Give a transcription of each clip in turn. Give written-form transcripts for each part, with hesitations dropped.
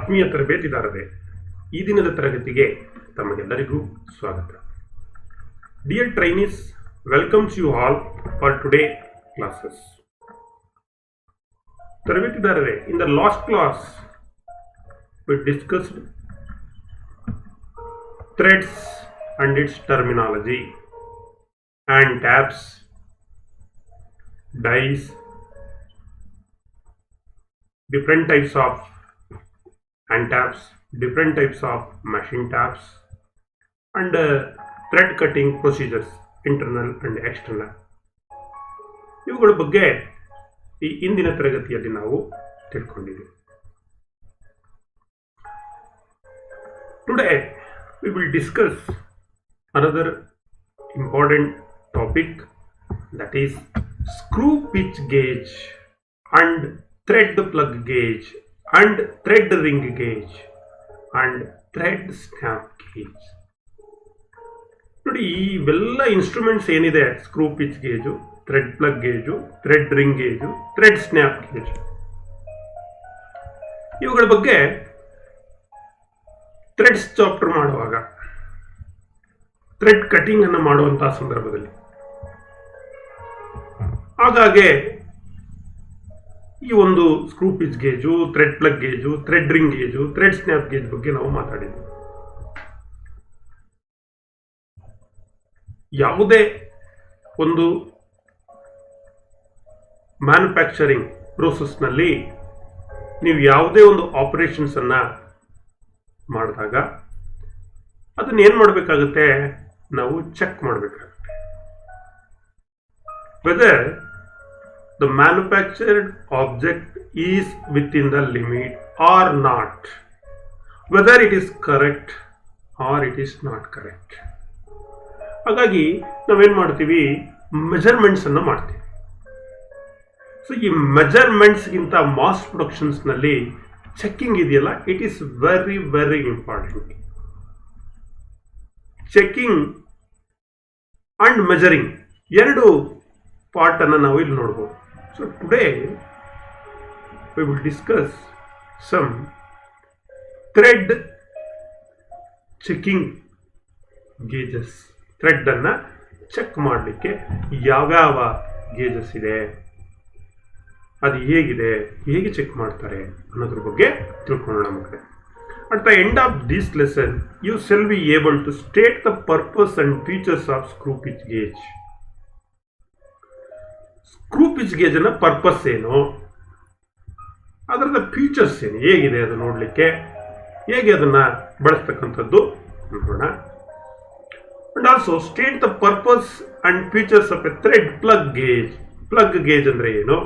ಆತ್ಮೀಯ ತರಬೇತಿದಾರರೇ, ಈ ದಿನದ ತರಗತಿಗೆ ತಮಗೆಲ್ಲರಿಗೂ ಸ್ವಾಗತ. Dear trainees, welcomes you all for today classes. ತರಬೇತಿದಾರರೇ, in the last class we discussed threads and its terminology and tabs, dies, different types of hand tabs, different types of machine tabs, and thread cutting procedures, internal and external. ಇವುಗಳ ಬಗ್ಗೆ ಈ ಇಂದಿನ ತರಗತಿಯಲ್ಲಿ ನಾವು ತಿಳ್ಕೊಂಡಿದ್ದೀವಿ. Today we will discuss another important topic, that is screw pitch gauge and thread plug gauge and thread ring gauge and thread snap gauge. ನೋಡಿ, ಇವೆಲ್ಲ instruments ಏನಿದೆ, screw pitch gauge, thread plug gauge, thread ring gauge, thread snap gauge, ಇವುಗಳ ಬಗ್ಗೆ Threads chapter ಮಾಡುವಾಗ, thread cutting ಅನ್ನು ಮಾಡುವಂತಹ ಸಂದರ್ಭದಲ್ಲಿ ಹಾಗಾಗಿ ಈ ಒಂದು screw pitch gauge, thread plug gauge, thread ring gauge, thread snap gauge ಬಗ್ಗೆ ನಾವು ಮಾತಾಡಿದ್ವಿ. ಯಾವುದೇ ಒಂದು ಮ್ಯಾನುಫ್ಯಾಕ್ಚರಿಂಗ್ ಪ್ರೋಸೆಸ್ನಲ್ಲಿ ನೀವು ಯಾವುದೇ ಒಂದು ಆಪರೇಷನ್ಸ್ ಅನ್ನ ಮಾಡಿದಾಗ ಅದನ್ನ ಏನ್ ಮಾಡಬೇಕಾಗುತ್ತೆ, ನಾವು ಚೆಕ್ ಮಾಡಬೇಕಾಗುತ್ತೆ. Whether the manufactured object is within the limit or not, whether it is correct or it is not correct. ಹಾಗಾಗಿ ನಾವೇನ್ ಮಾಡ್ತೀವಿ, ಮೆಜರ್ಮೆಂಟ್ಸ್ ಅನ್ನು ಮಾಡ್ತೀವಿ. ಸೊ ಈ ಮೆಜರ್ಮೆಂಟ್ಸ್ಗಿಂತ ಮಾಸ್ ಪ್ರೊಡಕ್ಷನ್ಸ್ ನಲ್ಲಿ ಚೆಕ್ಕಿಂಗ್ ಇದೆಯಲ್ಲ, it is very very important. Checking and measuring ಎರಡು ಪಾರ್ಟ್ ಅನ್ನು ನಾವು ಇಲ್ಲಿ ನೋಡ್ಬೋದು. So today we will discuss some thread checking gauges. Thread ಅನ್ನ ಚೆಕ್ ಮಾಡಲಿಕ್ಕೆ ಯಾವ್ಯಾವ ಗೇಜಸ್ ಇದೆ, ಅದು ಹೇಗಿದೆ, ಹೇಗೆ ಚೆಕ್ ಮಾಡ್ತಾರೆ ಅನ್ನೋದ್ರ ಬಗ್ಗೆ ತಿಳ್ಕೊಳ್ಳೋಣ ಮಕ್ಕಳೇ. At the end of this lesson you shall be able to state the purpose and features of screw pitch gauge. Screw pitch gauge ನ ಪರ್ಪಸ್ ಏನು, ಅದರದ ಫೀಚರ್ಸ್ ಏನು, ಹೇಗಿದೆ ಅದು ನೋಡ್ಲಿಕ್ಕೆ, ಹೇಗೆ ಅದನ್ನ ಬಳಸ್ತಕ್ಕಂಥದ್ದು ನೋಡೋಣ. And also state the purpose and features of a thread plug gauge. Plug gauge ಅಂದ್ರೆ ಏನು,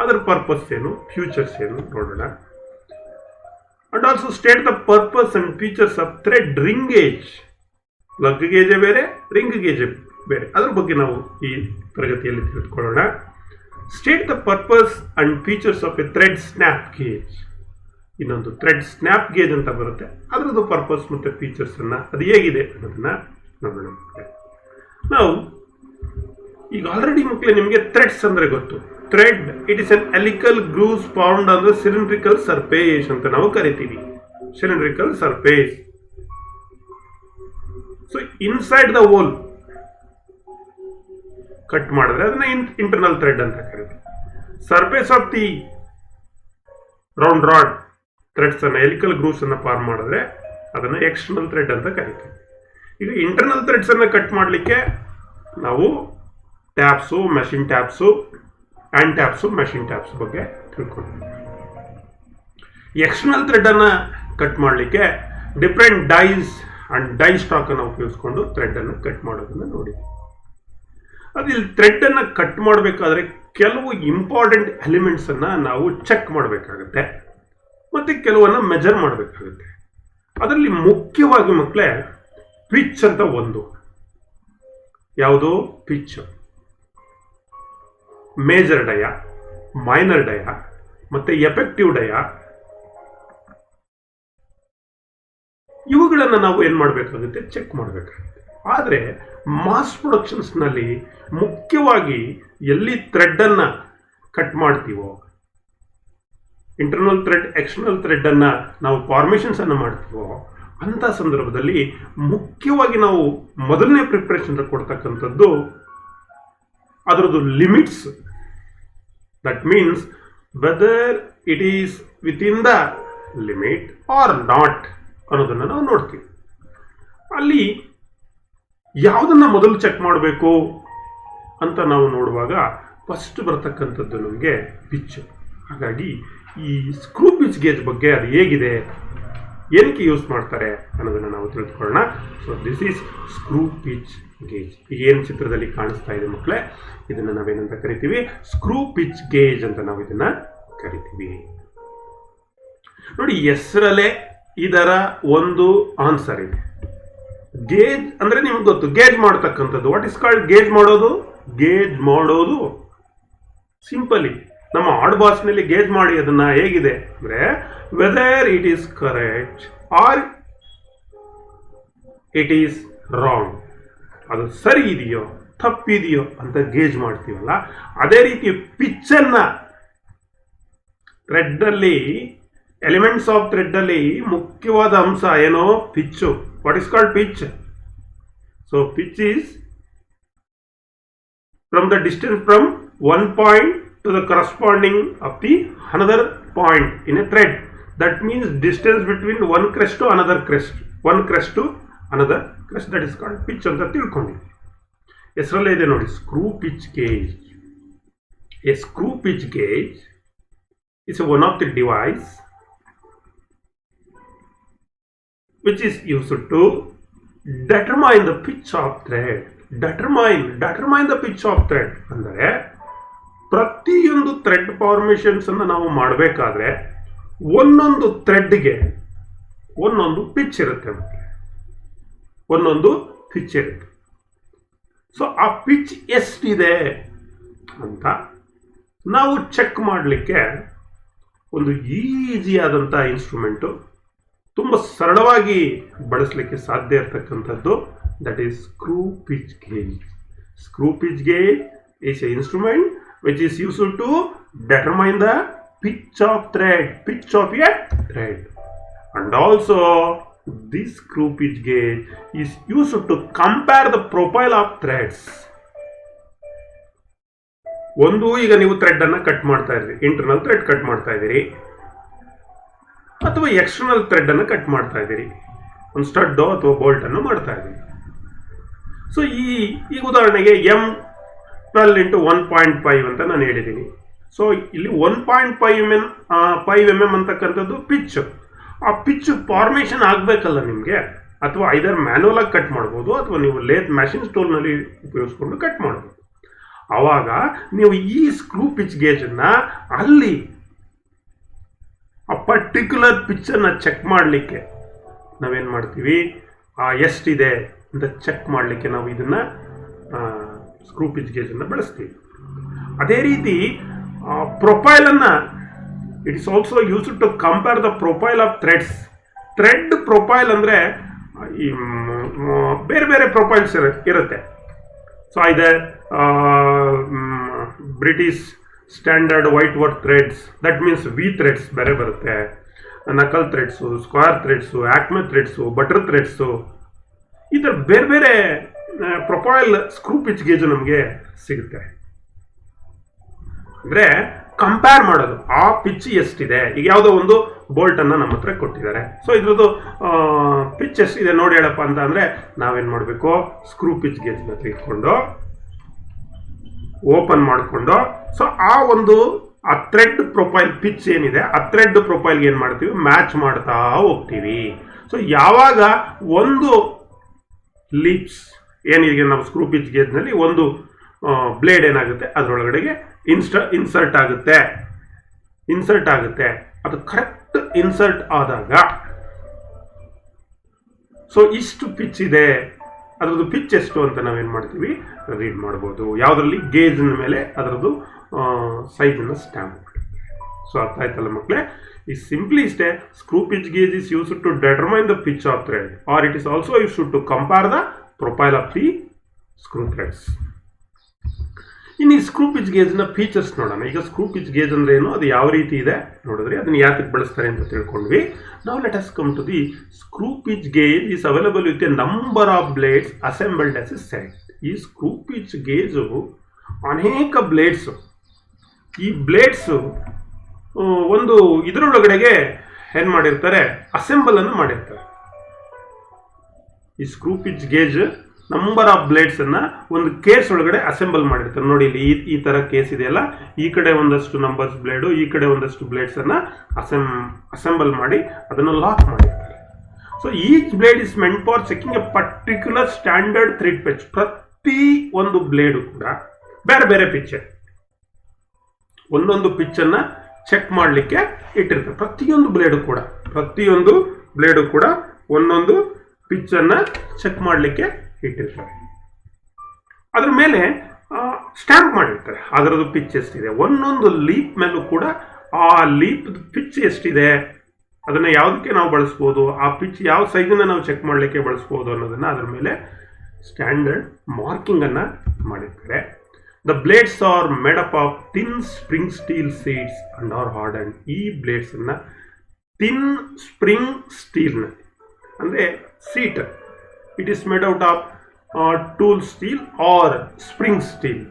ಅದರ ಪರ್ಪಸ್ ಏನು, ಫ್ಯೂಚರ್ಸ್ ಏನು ನೋಡೋಣ. And also state the purpose and features of thread ring gauge. Plug gauge ಬೇರೆ, ರಿಂಗ್ ಗೇಜ್ ಬೇರೆ, ಅದ್ರ ಬಗ್ಗೆ ನಾವು ಈ ತರಗತಿಯಲ್ಲಿ ತಿಳಿದುಕೊಳ್ಳೋಣ. State the purpose and features of a thread snap gauge. ಇನ್ನೊಂದು ಥ್ರೆಡ್ ಸ್ನ್ಯಾಪ್ ಗೇಜ್ ಅಂತ ಬರುತ್ತೆ, ಅದರದ್ದು ಪರ್ಪಸ್ ಮತ್ತೆ ಫೀಚರ್ಸ್ ಅನ್ನ, ಅದು ಹೇಗಿದೆ ಅನ್ನೋದನ್ನ ನೋಡೋಣ. ನಾವು ಈಗ ಆಲ್ರೆಡಿ ಮಕ್ಕಳೇ ನಿಮಗೆ ಥ್ರೆಡ್ಸ್ ಅಂದ್ರೆ ಗೊತ್ತು. Thread, it is an helical grooves found on the cylindrical surface ಅಂತ ನಾವು ಕರಿತೀವಿ. Cylindrical surface. So inside the hole cut ಮಾಡಿದ್ರೆ ಅದನ್ನ ಇಂಟರ್ನಲ್ ಥ್ರೆಡ್ ಅಂತ ಕರಿತೀವಿ. Surface of the round rod threads ಅನ್ನ, ಹೆಲಿಕಲ್ ಗ್ರೂವ್ಸ್ ಅನ್ನ ಫಾರ್ಮ್ ಮಾಡಿದ್ರೆ ಅದನ್ನ ಎಕ್ಸ್ಟರ್ನಲ್ ಥ್ರೆಡ್ ಅಂತ ಕರಿತೀವಿ. ಈಗ ಇಂಟರ್ನಲ್ ಥ್ರೆಡ್ಸ್ ಅನ್ನ ಕಟ್ ಮಾಡಲಿಕ್ಕೆ ನಾವು taps, machine taps, hand taps, machine taps ಬಗ್ಗೆ ತಿಳ್ಕೊಂಡಿದ್ದೀವಿ. ಎಕ್ಸ್ಟರ್ನಲ್ ಥ್ರೆಡ್ ಅನ್ನ ಕಟ್ ಮಾಡಲಿಕ್ಕೆ different dies and die stock ಅನ್ನು ಉಪಯೋಗಿಸ್ಕೊಂಡು ಥ್ರೆಡ್ ಅನ್ನು ಕಟ್ ಮಾಡೋದನ್ನ ನೋಡಿದ್ವಿ. ಅದು ಇಲ್ಲಿ ಥ್ರೆಡ್ ಅನ್ನ ಕಟ್ ಮಾಡಬೇಕಾದ್ರೆ ಕೆಲವು ಇಂಪಾರ್ಟೆಂಟ್ ಎಲಿಮೆಂಟ್ಸ್ ಅನ್ನ ನಾವು ಚೆಕ್ ಮಾಡಬೇಕಾಗುತ್ತೆ, ಮತ್ತೆ ಕೆಲವನ್ನ ಮೆಜರ್ ಮಾಡಬೇಕಾಗುತ್ತೆ. ಅದರಲ್ಲಿ ಮುಖ್ಯವಾಗಿ ಮಕ್ಕಳೇ ಪಿಚ್ ಅಂತ ಒಂದು, ಯಾವುದು ಪಿಚ್, ಮೇಜರ್ ಡಯ, ಮೈನರ್ ಡಯ ಮತ್ತೆ ಎಫೆಕ್ಟಿವ್ ಡಯ, ಇವುಗಳನ್ನು ನಾವು ಏನ್ ಮಾಡಬೇಕಾಗುತ್ತೆ, ಚೆಕ್ ಮಾಡಬೇಕಾಗುತ್ತೆ. ಆದರೆ ಮಾಸ್ ಪ್ರೊಡಕ್ಷನ್ಸ್ ನಲ್ಲಿ ಮುಖ್ಯವಾಗಿ ಎಲ್ಲಿ ಥ್ರೆಡ್ ಅನ್ನ ಕಟ್ ಮಾಡ್ತೀವೋ ಇಂಟರ್ನಲ್ ಥ್ರೆಡ್ ಎಕ್ಸ್ಟರ್ನಲ್ ಥ್ರೆಡ್ ಅನ್ನ ನಾವು ಫಾರ್ಮೇಷನ್ಸ್ ಅನ್ನು ಮಾಡ್ತೀವೋ ಅಂತ ಸಂದರ್ಭದಲ್ಲಿ ಮುಖ್ಯವಾಗಿ ನಾವು ಮೊದಲನೇ ಪ್ರಿಪ್ರೇಷನ್ ಕೊಡ್ತಕ್ಕಂಥದ್ದು ಅದರದ್ದು limits. That means whether it is within the limit or not ಅನ್ನೋದನ್ನು ನಾವು ನೋಡ್ತೀವಿ. ಅಲ್ಲಿ ಯಾವುದನ್ನ ಮೊದಲು ಚೆಕ್ ಮಾಡಬೇಕು ಅಂತ ನಾವು ನೋಡುವಾಗ ಫಸ್ಟ್ ಬರ್ತಕ್ಕಂಥದ್ದು ನಮಗೆ ಪಿಚ್. ಹಾಗಾಗಿ ಈ ಸ್ಕ್ರೂ ಪಿಚ್ ಗೇಜ್ ಬಗ್ಗೆ ಅದು ಹೇಗಿದೆ, ಏನಕ್ಕೆ ಯೂಸ್ ಮಾಡ್ತಾರೆ ಅನ್ನೋದನ್ನು ನಾವು ತಿಳಿದುಕೊಳ್ಳೋಣ. So this is screw pitch gauge. ಈಗ ಏನು ಚಿತ್ರದಲ್ಲಿ ಕಾಣಿಸ್ತಾ ಇದೆ ಮಕ್ಕಳೇ, ಇದನ್ನು ನಾವೇನಂತ ಕರಿತೀವಿ, ಸ್ಕ್ರೂ ಪಿಚ್ ಗೇಜ್ ಅಂತ ನಾವು ಇದನ್ನ ಕರಿತೀವಿ. ನೋಡಿ, ಹೆಸರಲ್ಲೇ ಇದರ ಒಂದು ಆನ್ಸರ್ ಇದೆ. ಗೇಜ್ ಅಂದ್ರೆ ನಿಮ್ಗೆ ಗೊತ್ತು, ಗೇಜ್ ಮಾಡತಕ್ಕಂಥದ್ದು. ವಾಟ್ ಇಸ್ ಕಾಲ್ಡ್ ಗೇಜ್ ಮಾಡೋದು? ಗೇಜ್ ಮಾಡೋದು ಸಿಂಪಲಿ ನಮ್ಮ ಆಡ್ ಭಾಷೆಯಲ್ಲಿ ಗೇಜ್ ಮಾಡಿ ಅದನ್ನ ಹೇಗಿದೆ ಅಂದ್ರೆ whether it is correct or it is wrong, ಅದು ಸರಿ ಇದೆಯೋ ತಪ್ಪಿದೆಯೋ ಅಂತ ಗೇಜ್ ಮಾಡ್ತೀವಲ್ಲ, ಅದೇ ರೀತಿ ಪಿಚ್ ಅನ್ನ ಥ್ರೆಡ್ ಅಲ್ಲಿ, ಎಲಿಮೆಂಟ್ಸ್ ಆಫ್ ಥ್ರೆಡ್ ಅಲ್ಲಿ ಮುಖ್ಯವಾದ ಅಂಶ ಏನೋ pitch. What is called pitch? So pitch is from the distance from one point to the corresponding of the another point in a thread. That means distance between one crest to another crest, one crest to another crest, that is called pitch ಅಂತ ತಿಳ್ಕೊಂಡಿದ್ದೀವಿ. ಹೆಸರಲ್ಲೇ ಇದೆ ನೋಡಿ, screw pitch gauge. A screw pitch gauge is one of the device which is used to determine the pitch of thread. Determine the pitch of thread ಅಂದರೆ ಪ್ರತಿಯೊಂದು thread formations ಅನ್ನು ನಾವು ಮಾಡಬೇಕಾದ್ರೆ ಒಂದೊಂದು ಥ್ರೆಡ್ಗೆ ಒಂದೊಂದು ಪಿಚ್ ಇರುತ್ತೆ, ಒಂದೊಂದು ಪಿಚ್ ಇರುತ್ತೆ. ಸೊ ಆ ಪಿಚ್ ಎಷ್ಟಿದೆ ಅಂತ ನಾವು ಚೆಕ್ ಮಾಡಲಿಕ್ಕೆ ಒಂದು ಈಸಿಯಾದಂಥ ಇನ್ಸ್ಟ್ರೂಮೆಂಟು, ತುಂಬ ಸರಳವಾಗಿ ಬಳಸಲಿಕ್ಕೆ ಸಾಧ್ಯ ಇರತಕ್ಕಂಥದ್ದು, that is screw pitch gauge. Screw pitch gauge is an instrument which is used to determine the pitch of thread, pitch of a thread. And also this screw pitch gauge is used to compare the profile of threads. ಒಂದು, ಈಗ ನೀವು thread ಅನ್ನ cut ಮಾಡ್ತಾ ಇದ್ದೀರಿ, internal thread cut ಮಾಡ್ತಾ ಇದ್ದೀರಿ ಅಥವಾ external thread ಅನ್ನು ಕಟ್ ಮಾಡ್ತಾ ಇದ್ದೀರಿ, ಒಂದು ಸ್ಟಡ್ ಅಥವಾ ಬೋಲ್ಟ್ ಅನ್ನು ಮಾಡ್ತಾ ಇದ್ದೀರಿ. ಸೊ ಈ ಉದಾಹರಣೆಗೆ M12 × 1.5 ಅಂತ ನಾನು ಹೇಳಿದ್ದೀನಿ. ಸೊ ಇಲ್ಲಿ 1.5 mm ಅಂತಕ್ಕಂಥದ್ದು ಪಿಚ್. ಆ ಪಿಚ್ ಫಾರ್ಮೇಷನ್ ಆಗಬೇಕಲ್ಲ ನಿಮಗೆ, ಅಥವಾ ಐದರ್ ಮ್ಯಾನ್ಯುವಲ್ ಆಗಿ ಕಟ್ ಮಾಡ್ಬೋದು ಅಥವಾ ನೀವು ಲೇತ್ ಮ್ಯಾಷಿನ್ ಸ್ಟೋಲ್ನಲ್ಲಿ ಉಪಯೋಗಿಸ್ಕೊಂಡು ಕಟ್ ಮಾಡ್ಬೋದು. ಆವಾಗ ನೀವು ಈ ಸ್ಕ್ರೂ ಪಿಚ್ ಗೇಜನ್ನು ಅಲ್ಲಿ ಆ ಪರ್ಟಿಕ್ಯುಲರ್ ಪಿಚ್ಚನ್ನು ಚೆಕ್ ಮಾಡಲಿಕ್ಕೆ ನಾವೇನು ಮಾಡ್ತೀವಿ, ಎಷ್ಟಿದೆ ಅಂತ ಚೆಕ್ ಮಾಡಲಿಕ್ಕೆ ನಾವು ಇದನ್ನು ಸ್ಕ್ರೂ ಪಿಚ್ ಗೇಜನ್ನು ಬಳಸ್ತೀವಿ. ಅದೇ ರೀತಿ ಪ್ರೊಫೈಲನ್ನು, it is also used to compare the profile of threads. Thread profile ಅಂದರೆ ಈ ಬೇರೆ ಬೇರೆ ಪ್ರೊಫೈಲ್ಸ್ ಇರುತ್ತೆ. ಸೊ ಇದರ್ British standard Whitworth threads, that means V threads ಬೇರೆ ಬರುತ್ತೆ, knuckle threads, square threads, acme threads, butter threads, ಈ ಥರ ಬೇರೆ ಬೇರೆ ಪ್ರೊಫೈಲ್ ಸ್ಕ್ರೂ ಪಿಚ್ ಗೇಜು ನಮಗೆ ಸಿಗುತ್ತೆ. ಅಂದರೆ ಕಂಪೇರ್ ಮಾಡೋದು, ಆ ಪಿಚ್ ಎಷ್ಟಿದೆ. ಈಗ ಯಾವುದೋ ಒಂದು ಬೋಲ್ಟನ್ನು ನಮ್ಮ ಹತ್ರ ಕೊಟ್ಟಿದ್ದಾರೆ, ಸೊ ಇದ್ರದ್ದು ಪಿಚ್ ಎಷ್ಟಿದೆ ನೋಡಿ ಹೇಳಪ್ಪ ಅಂತ ಅಂದರೆ ನಾವೇನು ಮಾಡಬೇಕು, ಸ್ಕ್ರೂ ಪಿಚ್ ಗೇಜನ್ನ ತೆಗೆದುಕೊಂಡು ಓಪನ್ ಮಾಡಿಕೊಂಡು, ಸೊ ಆ ಥ್ರೆಡ್ ಪ್ರೊಫೈಲ್ ಪಿಚ್ ಏನಿದೆ ಆ ಥ್ರೆಡ್ ಪ್ರೊಫೈಲ್ಗೆ ಏನು ಮಾಡ್ತೀವಿ, ಮ್ಯಾಚ್ ಮಾಡ್ತಾ ಹೋಗ್ತೀವಿ. ಸೊ ಯಾವಾಗ ಒಂದು ಲೀಪ್ಸ್ ಏನಿದೆ ನಾವು ಸ್ಕ್ರೂ ಪಿಚ್ ಗೇಜ್ನಲ್ಲಿ ಒಂದು ಬ್ಲೇಡ್ ಏನಾಗುತ್ತೆ ಅದರೊಳಗಡೆಗೆ ಇನ್ಸರ್ಟ್ ಆಗುತ್ತೆ, ಅದು ಕರೆಕ್ಟ್ ಇನ್ಸರ್ಟ್ ಆದಾಗ ಸೊ ಇಷ್ಟು ಪಿಚ್ ಇದೆ, ಅದರದ್ದು ಪಿಚ್ ಎಷ್ಟು ಅಂತ ನಾವೇನು ಮಾಡ್ತೀವಿ, ರೀಡ್ ಮಾಡ್ಬೋದು. ಯಾವುದರಲ್ಲಿ ಗೇಜ್ನ ಮೇಲೆ ಅದರದ್ದು ಸೈಜನ್ನು ಸ್ಟ್ಯಾಂಪ್ ಮಾಡಿ. ಸೊ ಅರ್ಥ ಆಯ್ತಲ್ಲ ಮಕ್ಕಳೇ? is simply a screw pitch gauge is used to determine the pitch of thread, or it is also used to compare the profile of the screw threads. ಇನ್ನು ಈ ಸ್ಕ್ರೂ ಪಿಚ್ ಗೇಜ್ನ ಫೀಚರ್ಸ್ ನೋಡೋಣ. ಈಗ screw pitch gauge ಅಂದ್ರೆ ಏನು, ಅದು ಯಾವ ರೀತಿ ಇದೆ ನೋಡಿದ್ರಿ, ಅದನ್ನ ಯಾಕೆ ಬಳಸ್ತಾರೆ ಅಂತ ತಿಳ್ಕೊಂಡ್ವಿ. ನಾವು let us come to the screw pitch gauge is available with a number of blades assembled as a set. ಈ ಸ್ಕ್ರೂ ಪಿಚ್ ಗೇಜು ಅನೇಕ ಬ್ಲೇಡ್ಸ್, ಈ ಬ್ಲೇಡ್ಸ್ ಒಂದು ಇದರೊಳಗಡೆಗೆ ಏನ್ ಮಾಡಿರ್ತಾರೆ, ಅಸೆಂಬಲ್ ಅನ್ನು ಮಾಡಿರ್ತಾರೆ. ಈ screw pitch gauge number of blades ಅನ್ನ ಒಂದು ಕೇಸ್ ಒಳಗಡೆ ಅಸೆಂಬಲ್ ಮಾಡಿರ್ತಾರೆ. ನೋಡಿ ಇಲ್ಲಿ ಈ ತರ ಕೇಸ್ ಇದೆಯಲ್ಲ, ಈ ಕಡೆ ಒಂದಷ್ಟು ನಂಬರ್ಸ್ ಬ್ಲೇಡು, ಈ ಕಡೆ ಒಂದಷ್ಟು ಬ್ಲೇಡ್ಸ್ ಅನ್ನ ಅಸೆಂಬಲ್ ಮಾಡಿ ಅದನ್ನು ಲಾಕ್ ಮಾಡಿರ್ತಾರೆ. So each blade is meant for checking A particular standard thread pitch. ಪ್ರತಿ ಒಂದು ಬ್ಲೇಡು ಕೂಡ ಬೇರೆ ಬೇರೆ ಪಿಚ್, ಒಂದೊಂದು ಪಿಚ್ ಅನ್ನ ಚೆಕ್ ಮಾಡಲಿಕ್ಕೆ ಇಟ್ಟಿರ್ತಾರೆ. ಪ್ರತಿಯೊಂದು ಬ್ಲೇಡು ಕೂಡ ಒಂದೊಂದು ಪಿಚ್ ಅನ್ನ ಚೆಕ್ ಮಾಡಲಿಕ್ಕೆ ಇಟ್ಟಿರ್ತಾರೆ. ಅದ್ರ ಮೇಲೆ ಸ್ಟ್ಯಾಂಪ್ ಮಾಡಿರ್ತಾರೆ, ಅದರದ್ದು ಪಿಚ್ ಎಷ್ಟಿದೆ. ಒಂದೊಂದು ಲೀಪ್ ಮೇಲೂ ಕೂಡ ಆ ಲೀಪ್ ಪಿಚ್ ಎಷ್ಟಿದೆ, ಅದನ್ನ ಯಾವುದಕ್ಕೆ ನಾವು ಬಳಸ್ಬೋದು, ಆ ಪಿಚ್ ಯಾವ ಸೈಜನ್ನ ನಾವು ಚೆಕ್ ಮಾಡಲಿಕ್ಕೆ ಬಳಸ್ಬೋದು ಅನ್ನೋದನ್ನ ಅದ್ರ ಮೇಲೆ ಸ್ಟ್ಯಾಂಡರ್ಡ್ ಮಾರ್ಕಿಂಗ್ ಅನ್ನ ಮಾಡಿರ್ತಾರೆ. The blades are made up of thin spring steel sheets and are harden. ಈ ಬ್ಲೇಡ್ಸ್ ಅನ್ನ ಥಿನ್ ಸ್ಪ್ರಿಂಗ್ ಸ್ಟೀಲ್ ಅಂದ್ರೆ sheet, it is made out of tool steel or spring steel.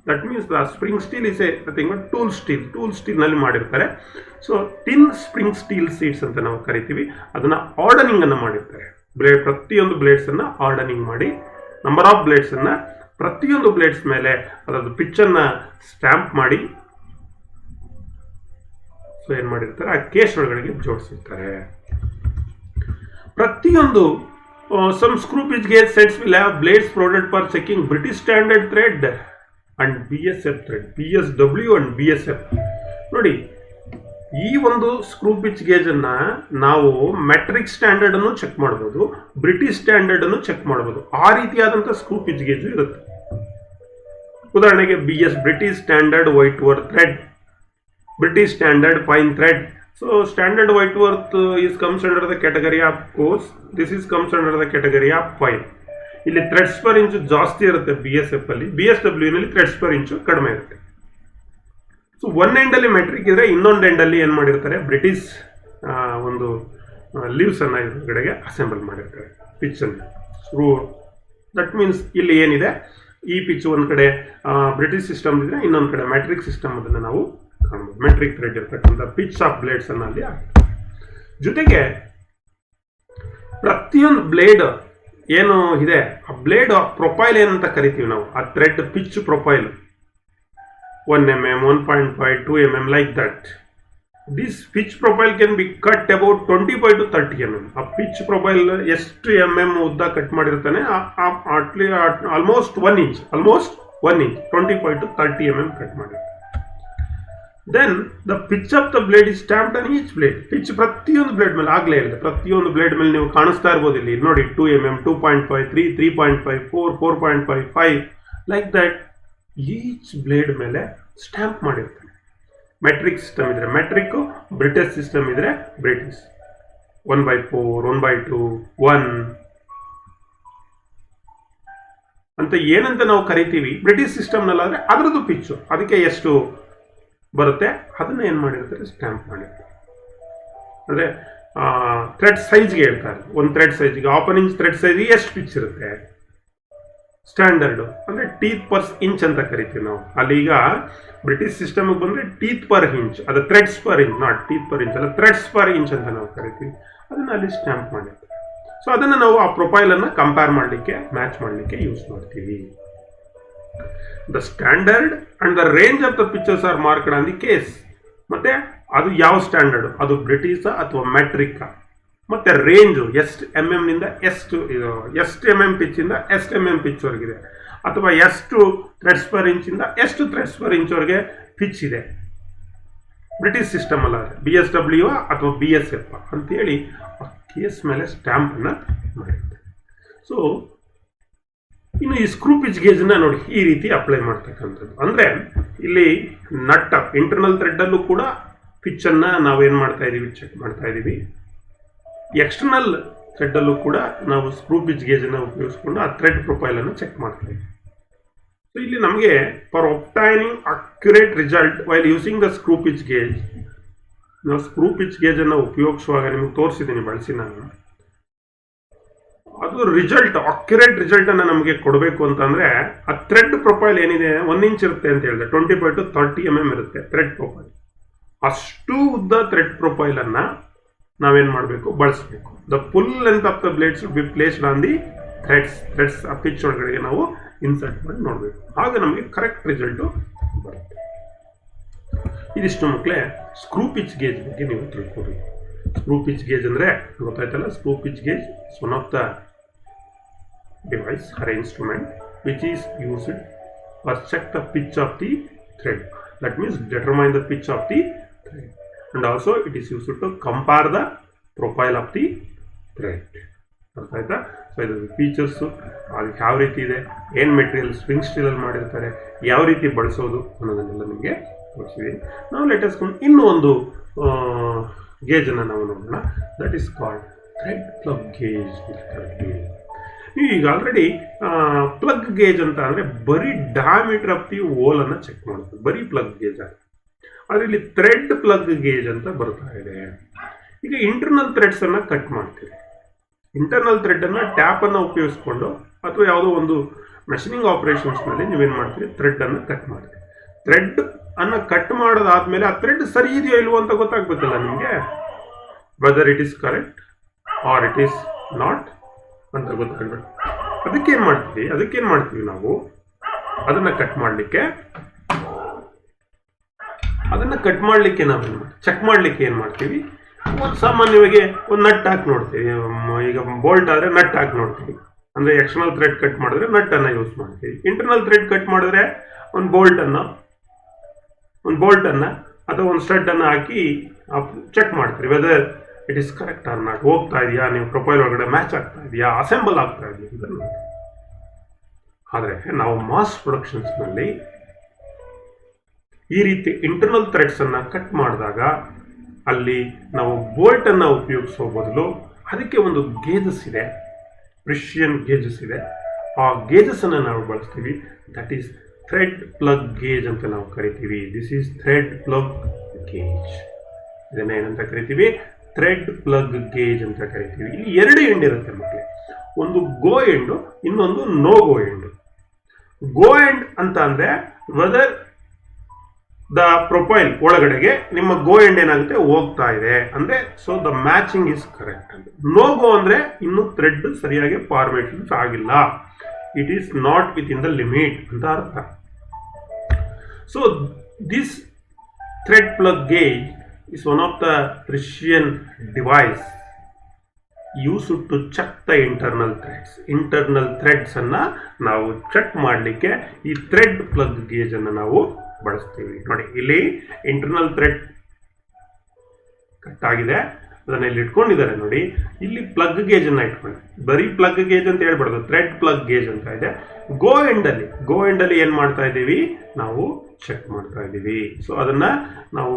That means the spring steel is a nothing but tool steel ನಲ್ಲಿ ಮಾಡಿರ್ತಾರೆ. So thin spring steel sheets ಅಂತ ನಾವು ಕರಿತೀವಿ. ಅದನ್ನ ಆರ್ಡನಿಂಗ್ ಅನ್ನ ಮಾಡಿರ್ತಾರೆ. ಪ್ರತಿಯೊಂದು ಬ್ಲೇಡ್ಸ್ ಅನ್ನ ಆರ್ಡನಿಂಗ್ ಮಾಡಿ, ನಂಬರ್ ಆಫ್ ಬ್ಲೇಡ್ಸ್ ಅನ್ನ ಪ್ರತಿಯೊಂದು ಬ್ಲೇಡ್ಸ್ ಮೇಲೆ ಅದರದ್ದು ಪಿಚ್ ಅನ್ನ ಸ್ಟ್ಯಾಂಪ್ ಮಾಡಿ, ಸೊ ಏನ್ ಮಾಡಿರ್ತಾರೆ, ಆ ಕೇಸ್ ಒಳಗಡೆ ಜೋಡಿಸಿರ್ತಾರೆ. ಪ್ರತಿಯೊಂದು some screw pitch gauge sets will have blades provided for checking British standard thread and BSF thread, BSW and BSF. ನೋಡಿ, ಈ ಒಂದು ಸ್ಕ್ರೂ ಪಿಚ್ ಗೇಜ್ ಅನ್ನ ನಾವು ಮೆಟ್ರಿಕ್ ಸ್ಟ್ಯಾಂಡರ್ಡ್ ಅನ್ನು ಚೆಕ್ ಮಾಡಬಹುದು, ಬ್ರಿಟಿಷ್ ಸ್ಟ್ಯಾಂಡರ್ಡ್ ಅನ್ನು ಚೆಕ್ ಮಾಡಬಹುದು. ಆ ರೀತಿಯಾದಂತಹ ಸ್ಕ್ರೂ ಪಿಚ್ ಗೇಜ್ ಇರುತ್ತೆ. ಉದಾಹರಣೆಗೆ British standard white worth thread, British standard fine thread. So standard Whiteworth is comes under the category of coarse. This is comes under the category of fine. ಇಲ್ಲಿ Threads per ಇಂಚು ಜಾಸ್ತಿ ಇರುತ್ತೆ BSF ಅಲ್ಲಿ, BSW ನಲ್ಲಿ Threads per ಇಂಚು ಕಡಿಮೆ ಇರುತ್ತೆ. So one end ಅಲ್ಲಿ metric ಇದ್ರೆ, ಇನ್ನೊಂದು ಎಂಡ್ ಅಲ್ಲಿ ಏನ್ ಮಾಡಿರ್ತಾರೆ, ಬ್ರಿಟಿಷ್ ಒಂದು ಲೀವ್ಸ್ ಅನ್ನ ಕಡೆಗೆ ಅಸೆಂಬಲ್ ಮಾಡಿರ್ತಾರೆ ಪಿಚ್ ಅನ್ನು. ಸ್ಕ್ರೂ ದಟ್ ಮೀನ್ಸ್ ಇಲ್ಲಿ ಏನಿದೆ, ಈ ಪಿಚ್ ಒಂದ್ ಕಡೆ ಬ್ರಿಟಿಷ್ ಸಿಸ್ಟಮ್ ಇದ್ರೆ, ಇನ್ನೊಂದು ಕಡೆ ಮೆಟ್ರಿಕ್ ಸಿಸ್ಟಮ್ ಅದನ್ನ ನಾವು ಮೆಟ್ರಿಕ್ ಥ್ರೆಡ್ ಇರ್ತಕ್ಕಂಥ ಪಿಚ್ ಆಫ್ ಬ್ಲೇಡ್ಸ್ ಅನ್ನ ಅಲ್ಲಿ ಹಾಕ್ತಾರೆ. ಜೊತೆಗೆ ಪ್ರತಿಯೊಂದು ಬ್ಲೇಡ್ ಏನು ಇದೆ, ಆ ಬ್ಲೇಡ್ ಪ್ರೊಫೈಲ್ ಏನಂತ ಕರಿತೀವಿ ನಾವು, ಆ thread pitch profile 1 mm, 1.5, 2 mm like that. This pitch profile can be cut about 25 to 30 mm. ಆ ಪಿಚ್ ಪ್ರೊಫೈಲ್ ಎಷ್ಟು ಉದ್ದ ಕಟ್ ಮಾಡಿರ್ತಾನೆ, ಆಲ್ಮೋಸ್ಟ್ 1 inch 25 to 30 mm ಕಟ್ ಮಾಡಿರ್ತಾನೆ. Then the pitch of the blade is stamped on each blade. Pitch ಪ್ರತಿಯೊಂದು blade ಮೇಲೆ ಆಗ್ಲೇ ಇದೆ. ಪ್ರತಿಯೊಂದು ಬ್ಲೇಡ್ ಮೇಲೆ ನೀವು ಕಾಣಿಸ್ತಾ ಇರ್ಬೋದು ಇಲ್ಲಿ ನೋಡಿ, 2 mm, 2.5, 3, 3.5, 4, 4.5, 5 like that. Each blade ಮೇಲೆ ಸ್ಟ್ಯಾಂಪ್ ಮಾಡಿರ್ತಾರೆ. ಮೆಟ್ರಿಕ್ ಸಿಸ್ಟಮ್ ಇದ್ರೆ ಮೆಟ್ರಿಕ್, ಬ್ರಿಟಿಷ್ ಸಿಸ್ಟಮ್ ಇದ್ರೆ ಬ್ರಿಟಿಷ್. 1/4, 1/2, 1 ಅಂತ ಏನಂತ ನಾವು ಕರಿತೀವಿ. ಬ್ರಿಟಿಷ್ ಸಿಸ್ಟಮ್ ನಲ್ಲಾದ್ರೆ ಅದರದ್ದು ಪಿಚ್ಚು, ಅದಕ್ಕೆ ಎಷ್ಟು ಬರುತ್ತೆ ಅದನ್ನ ಏನ್ ಮಾಡಿರ್ತಾರೆ, ಸ್ಟ್ಯಾಂಪ್ ಮಾಡಿರ್ತಾರೆ. ಅಂದ್ರೆ ಥ್ರೆಡ್ ಸೈಜ್ಗೆ ಹೇಳ್ತಾರೆ. ಒಂದು ಥ್ರೆಡ್ ಸೈಜ್ಗೆ, ಹಾಫ್ ಅನ್ ಇಂಚ್ ಥ್ರೆಡ್ ಸೈಜ್ಗೆ ಎಷ್ಟು ಪಿಚ್ ಇರುತ್ತೆ. ಸ್ಟ್ಯಾಂಡರ್ಡ್ ಅಂದ್ರೆ ಟೀತ್ ಪರ್ ಇಂಚ್ ಅಂತ ಕರಿತೀವಿ ನಾವು. ಅಲ್ಲಿ ಈಗ ಬ್ರಿಟಿಷ್ ಸಿಸ್ಟಮ್ ಬಂದ್ರೆ ಟೀತ್ ಪರ್ ಇಂಚ್, ಅದು threads per inch, not teeth per inch ಅಲ್ಲ, ಥ್ರೆಡ್ಸ್ ಪರ್ ಇಂಚ್ ಅಂತ ನಾವು ಕರಿತೀವಿ. ಅದನ್ನ ಅಲ್ಲಿ ಸ್ಟ್ಯಾಂಪ್ ಮಾಡಿರ್ತಾರೆ. ಸೊ ಅದನ್ನ ನಾವು ಆ ಪ್ರೊಫೈಲ್ ಅನ್ನ ಕಂಪೇರ್ ಮಾಡಲಿಕ್ಕೆ, ಮ್ಯಾಚ್ ಮಾಡಲಿಕ್ಕೆ ಯೂಸ್ ಮಾಡ್ತೀವಿ. The standard and the range of the pitches are marked on the case. ಮತ್ತೆ ಅದು ಯಾವ ಸ್ಟ್ಯಾಂಡರ್ಡ್, ಅದು ಬ್ರಿಟಿಷ್ ಅಥವಾ ಮೆಟ್ರಿಕ್, ಮತ್ತೆ ರೇಂಜ್ ಎಷ್ಟು mm ನಿಂದ ಎಷ್ಟು mm ಪಿಚ್ ಇಂದ ಎಷ್ಟು mm ಪಿಚ್ ವರೆಗಿದೆ, ಅಥವಾ ಎಷ್ಟು ಥ್ರೆಡ್ಸ್ ಪರ್ ಇಂಚ್ ಇಂದ ಎಷ್ಟು ಥ್ರೆಡ್ಸ್ ಪರ್ ಇಂಚ್ ವರೆಗೆ ಪಿಚ್ ಇದೆ. ಬ್ರಿಟಿಷ್ ಸಿಸ್ಟಮ್ ಅಲ್ಲ, BSW ಅಥವಾ BSF ಅಂತೇಳಿ ಆ ಕೇಸ್ ಮೇಲೆ ಸ್ಟ್ಯಾಂಪ್ ಅನ್ನ ಮಾಡಿರ್ತಾರೆ. ಸೊ ಇನ್ನು ಈ ಸ್ಕ್ರೂ ಪಿಚ್ ಗೇಜ್ ನ ನೋಡಿ ಈ ರೀತಿ ಅಪ್ಲೈ ಮಾಡ್ತಕ್ಕಂಥದ್ದು. ಅಂದ್ರೆ ಇಲ್ಲಿ ನಟ್ ಇಂಟರ್ನಲ್ ಥ್ರೆಡ್ ಅಲ್ಲೂ ಕೂಡ ಪಿಚ್ ಅನ್ನ ನಾವೇನ್ ಮಾಡ್ತಾ ಇದೀವಿ, ಚೆಕ್ ಮಾಡ್ತಾ ಇದೀವಿ. ಎಕ್ಸ್ಟರ್ನಲ್ ಥ್ರೆಡ್ ಅಲ್ಲೂ ಕೂಡ ನಾವು ಸ್ಕ್ರೂ ಪಿಚ್ ಗೇಜ್ ಅನ್ನ ಉಪಯೋಗಿಸ್ಕೊಂಡು ಆ ಥ್ರೆಡ್ ಪ್ರೊಫೈಲ್ ಅನ್ನು ಚೆಕ್ ಮಾಡ್ತಾ ಇದೀವಿ. ಸೊ ಇಲ್ಲಿ ನಮಗೆ for obtaining accurate result while using the screw pitch gauge, ನಾವು ಸ್ಕ್ರೂ ಪಿಚ್ ಗೇಜ್ ಅನ್ನು ಉಪಯೋಗಿಸುವಾಗ ನಿಮ್ಗೆ ತೋರಿಸಿದ್ದೀನಿ ಬಳಸಿ ನಾನು. ಅದು ರಿಸಲ್ಟ್ ಅಕ್ಯುರೇಟ್ ರಿಸಲ್ಟ್ ಅನ್ನು ನಮಗೆ ಕೊಡಬೇಕು ಅಂತಂದ್ರೆ ಆ ಥ್ರೆಡ್ ಪ್ರೊಫೈಲ್ ಏನಿದೆ 1 ಇಂಚ್ ಇರುತ್ತೆ ಅಂತ ಹೇಳಿದೆ, 25 to 30 mm ಇರುತ್ತೆ ಥ್ರೆಡ್ ಪ್ರೊಫೈಲ್. ಅಷ್ಟು ಉದ್ದ ಥ್ರೆಡ್ ಪ್ರೊಫೈಲ್ ಅನ್ನ ನಾವೇನ್ ಮಾಡಬೇಕು, ಬಳಸಬೇಕು. The full length of the blade should be placed on the threads ಆ ಪಿಚ್ ಒಳಗಡೆ ನಾವು ಇನ್ಸರ್ಟ್ ಮಾಡಿ ನೋಡಬೇಕು. ಆಗ ನಮಗೆ ಕರೆಕ್ಟ್ ರಿಸಲ್ಟು ಬರುತ್ತೆ. ಇದಿಷ್ಟು ಮಕ್ಕಳೇ ಸ್ಕ್ರೂ ಪಿಚ್ ಗೇಜ್ ಬಗ್ಗೆ ನೀವು ತಿಳ್ಕೊಬೇಕು. ಸ್ಕ್ರೂ ಪಿಚ್ ಗೇಜ್ ಅಂದ್ರೆ ಗೊತ್ತಾಯ್ತಲ್ಲ, screw pitch gauge is one of the device or instrument which is used for check the pitch of the thread, that means determine the pitch of the thread, and also it is used to compare the profile of the thread. ಅರ್ಥ ಆಯ್ತಾ? So ಇದು features ಅದಕ್ಕೆ ಯಾವ ರೀತಿ ಇದೆ, ಏನು material spring ಸ್ಟೀಲಲ್ಲಿ ಮಾಡಿರ್ತಾರೆ, ಯಾವ ರೀತಿ ಬಳಸೋದು ಅನ್ನೋದನ್ನೆಲ್ಲ ನಿಮಗೆ ತೋರಿಸಿದ್ದೀನಿ. ನಾವು ಲೇಟೆಸ್ಟ್ ಇನ್ನೂ ಒಂದು ಗೇಜನ್ನು ನಾವು ನೋಡೋಣ. That is called thread plug gauge. ಈಗ ಆಲ್ರೆಡಿ ಪ್ಲಗ್ ಗೇಜ್ ಅಂತ ಅಂದರೆ ಬರೀ ಡಯಾಮೀಟರ್ ಆಫ್ ದಿ ಹೋಲ್ ಅನ್ನು ಚೆಕ್ ಮಾಡುತ್ತೆ, ಬರೀ ಪ್ಲಗ್ ಗೇಜ್ ಆಗಿ. ಆದರೆ ಇಲ್ಲಿ ಥ್ರೆಡ್ ಪ್ಲಗ್ ಗೇಜ್ ಅಂತ ಬರ್ತಾ ಇದೆ. ಈಗ ಇಂಟರ್ನಲ್ ಥ್ರೆಡ್ಸ್ ಅನ್ನ ಕಟ್ ಮಾಡ್ತೀವಿ. ಇಂಟರ್ನಲ್ ಥ್ರೆಡ್ ಅನ್ನ ಟ್ಯಾಪ್ ಅನ್ನು ಉಪಯೋಗಿಸ್ಕೊಂಡು ಅಥವಾ ಯಾವುದೋ ಒಂದು ಮಷಿನಿಂಗ್ ಆಪರೇಷನ್ಸ್ ನಲ್ಲಿ ನೀವೇನ್ ಮಾಡ್ತೀರಿ, ಥ್ರೆಡ್ ಅನ್ನ ಕಟ್ ಮಾಡ್ತೀರಿ. ಥ್ರೆಡ್ ಅನ್ನ ಕಟ್ ಮಾಡೋದಾದ್ಮೇಲೆ ಆ ಥ್ರೆಡ್ ಸರಿ ಇದೆಯೋ ಇಲ್ವೋ ಅಂತ ಗೊತ್ತಾಗ್ಬೇಕಲ್ಲ ನಿಮಗೆ, whether it is correct or it is not ಅಂತ ಗೊತ್ತಾಗ್ಬೇಕು. ಅದಕ್ಕೇನ್ ಮಾಡ್ತೀವಿ ನಾವು, ಅದನ್ನ ಕಟ್ ಮಾಡ್ಲಿಕ್ಕೆ ನಾವು ಚೆಕ್ ಮಾಡ್ಲಿಕ್ಕೆ ಏನ್ ಮಾಡ್ತೀವಿ, ಒಂದು ಸಾಮಾನ್ಯವಾಗಿ ಒಂದು ನಟ್ ಹಾಕಿ ನೋಡ್ತೀವಿ. ಈಗ ಬೋಲ್ಟ್ ಆದ್ರೆ ನಟ್ ಹಾಕಿ ನೋಡ್ತೀವಿ, ಅಂದ್ರೆ ಎಕ್ಸ್ಟರ್ನಲ್ ಥ್ರೆಡ್ ಕಟ್ ಮಾಡಿದ್ರೆ ನಟ್ ಅನ್ನ ಯೂಸ್ ಮಾಡ್ತೀವಿ. ಇಂಟರ್ನಲ್ ಥ್ರೆಡ್ ಕಟ್ ಮಾಡಿದ್ರೆ ಒಂದು ಬೋಲ್ಟ್ ಅನ್ನ ಅಥವಾ ಒಂದು ಸ್ಟಡ್ ಅನ್ನ ಹಾಕಿ ಚೆಕ್ ಮಾಡ್ತೀವಿ whether it is correct or not, ಹೋಗ್ತಾ ಇದೆಯಾ, ನೀವು ಪ್ರೊಫೈಲ್ ಒಳಗಡೆ ಮ್ಯಾಚ್ ಆಗ್ತಾ ಇದೆಯಾ, ಅಸೆಂಬಲ್ ಆಗ್ತಾ ಇದೆಯಾ ಅಂತ ನೋಡಿ. ಆದರೆ ನಾವು ಮಾಸ್ ಪ್ರೊಡಕ್ಷನ್ಸ್ ನಲ್ಲಿ ಈ ರೀತಿ ಇಂಟರ್ನಲ್ ಥ್ರೆಡ್ಸ್ ಅನ್ನ ಕಟ್ ಮಾಡಿದಾಗ ಅಲ್ಲಿ ನಾವು ಬೋಲ್ಟ್ ಅನ್ನ ಉಪಯೋಗಿಸೋ ಬದಲು ಅದಕ್ಕೆ ಒಂದು ಗೇಜಸ್ ಇದೆ, ಪ್ರಿಸಿಷನ್ ಗೇಜಸ್ ಇದೆ. ಆ ಗೇಜಸ್ ಅನ್ನ ನಾವು ಬಳಸ್ತೀವಿ. That is thread plug gauge ಅಂತ ನಾವು ಕರಿತೀವಿ. This is thread plug gauge. ಇದನ್ನ ಏನಂತ ಕರಿತೀವಿ, ಥ್ರೆಡ್ ಪ್ಲಗ್ ಗೇಜ್ ಅಂತ ಕರಿತೀವಿ. ಇಲ್ಲಿ 2 ಎಂಡ್ ಇರುತ್ತೆ ಮಕ್ಕಳೇ, ಒಂದು ಗೋ ಎಂಡು, ಇನ್ನೊಂದು ನೋ ಗೋ ಎಂಡ್. ಗೋ ಎಂಡ್ ಅಂತ ಅಂದ್ರೆ ವೆದರ್ ದ ಪ್ರೊಫೈಲ್ ಒಳಗಡೆಗೆ ನಿಮ್ಮ ಗೋ ಎಂಡ್ ಏನಾಗುತ್ತೆ, ಹೋಗ್ತಾ ಇದೆ ಅಂದ್ರೆ, so the matching is correct ಅಂತ. ನೋ ಗೋ ಅಂದ್ರೆ ಇನ್ನು ಥ್ರೆಡ್ ಸರಿಯಾಗಿ ಫಾರ್ಮೇಷನ್ಸ್ ಆಗಿಲ್ಲ, it is not with in the limit ಅಂತ ಅರ್ಥ. So this thread plug gauge is one of the precision device used to check the internal threads. Internal threads ಅನ್ನ ನಾವು check ಮಾಡಲಿಕ್ಕೆ ಈ ಥ್ರೆಡ್ ಪ್ಲಗ್ ಗೇಜ್ ಅನ್ನು ನಾವು ಬಳಸ್ತೀವಿ. ನೋಡಿ ಇಲ್ಲಿ ಇಂಟರ್ನಲ್ ಥ್ರೆಡ್ ಕಟ್ ಆಗಿದೆ, ಅದನ್ನ ಇಲ್ಲಿ ಇಟ್ಕೊಂಡಿದ್ದಾರೆ ನೋಡಿ. ಇಲ್ಲಿ ಪ್ಲಗ್ ಗೇಜ್ ಅನ್ನ ಇಟ್ಕೊಂಡು, ಬರೀ ಪ್ಲಗ್ ಗೇಜ್ ಅಂತ ಹೇಳ್ಬಾರ್ದು, ಥ್ರೆಡ್ ಪ್ಲಗ್ ಗೇಜ್ ಅಂತ ಇದೆ. ಗೋ ಎಂಡ್ ಅಲ್ಲಿ ಏನ್ ಮಾಡ್ತಾ ಇದ್ದೀವಿ, ನಾವು ಚೆಕ್ ಮಾಡ್ತಾ ಇದ್ದೀವಿ. ಸೊ ಅದನ್ನ ನಾವು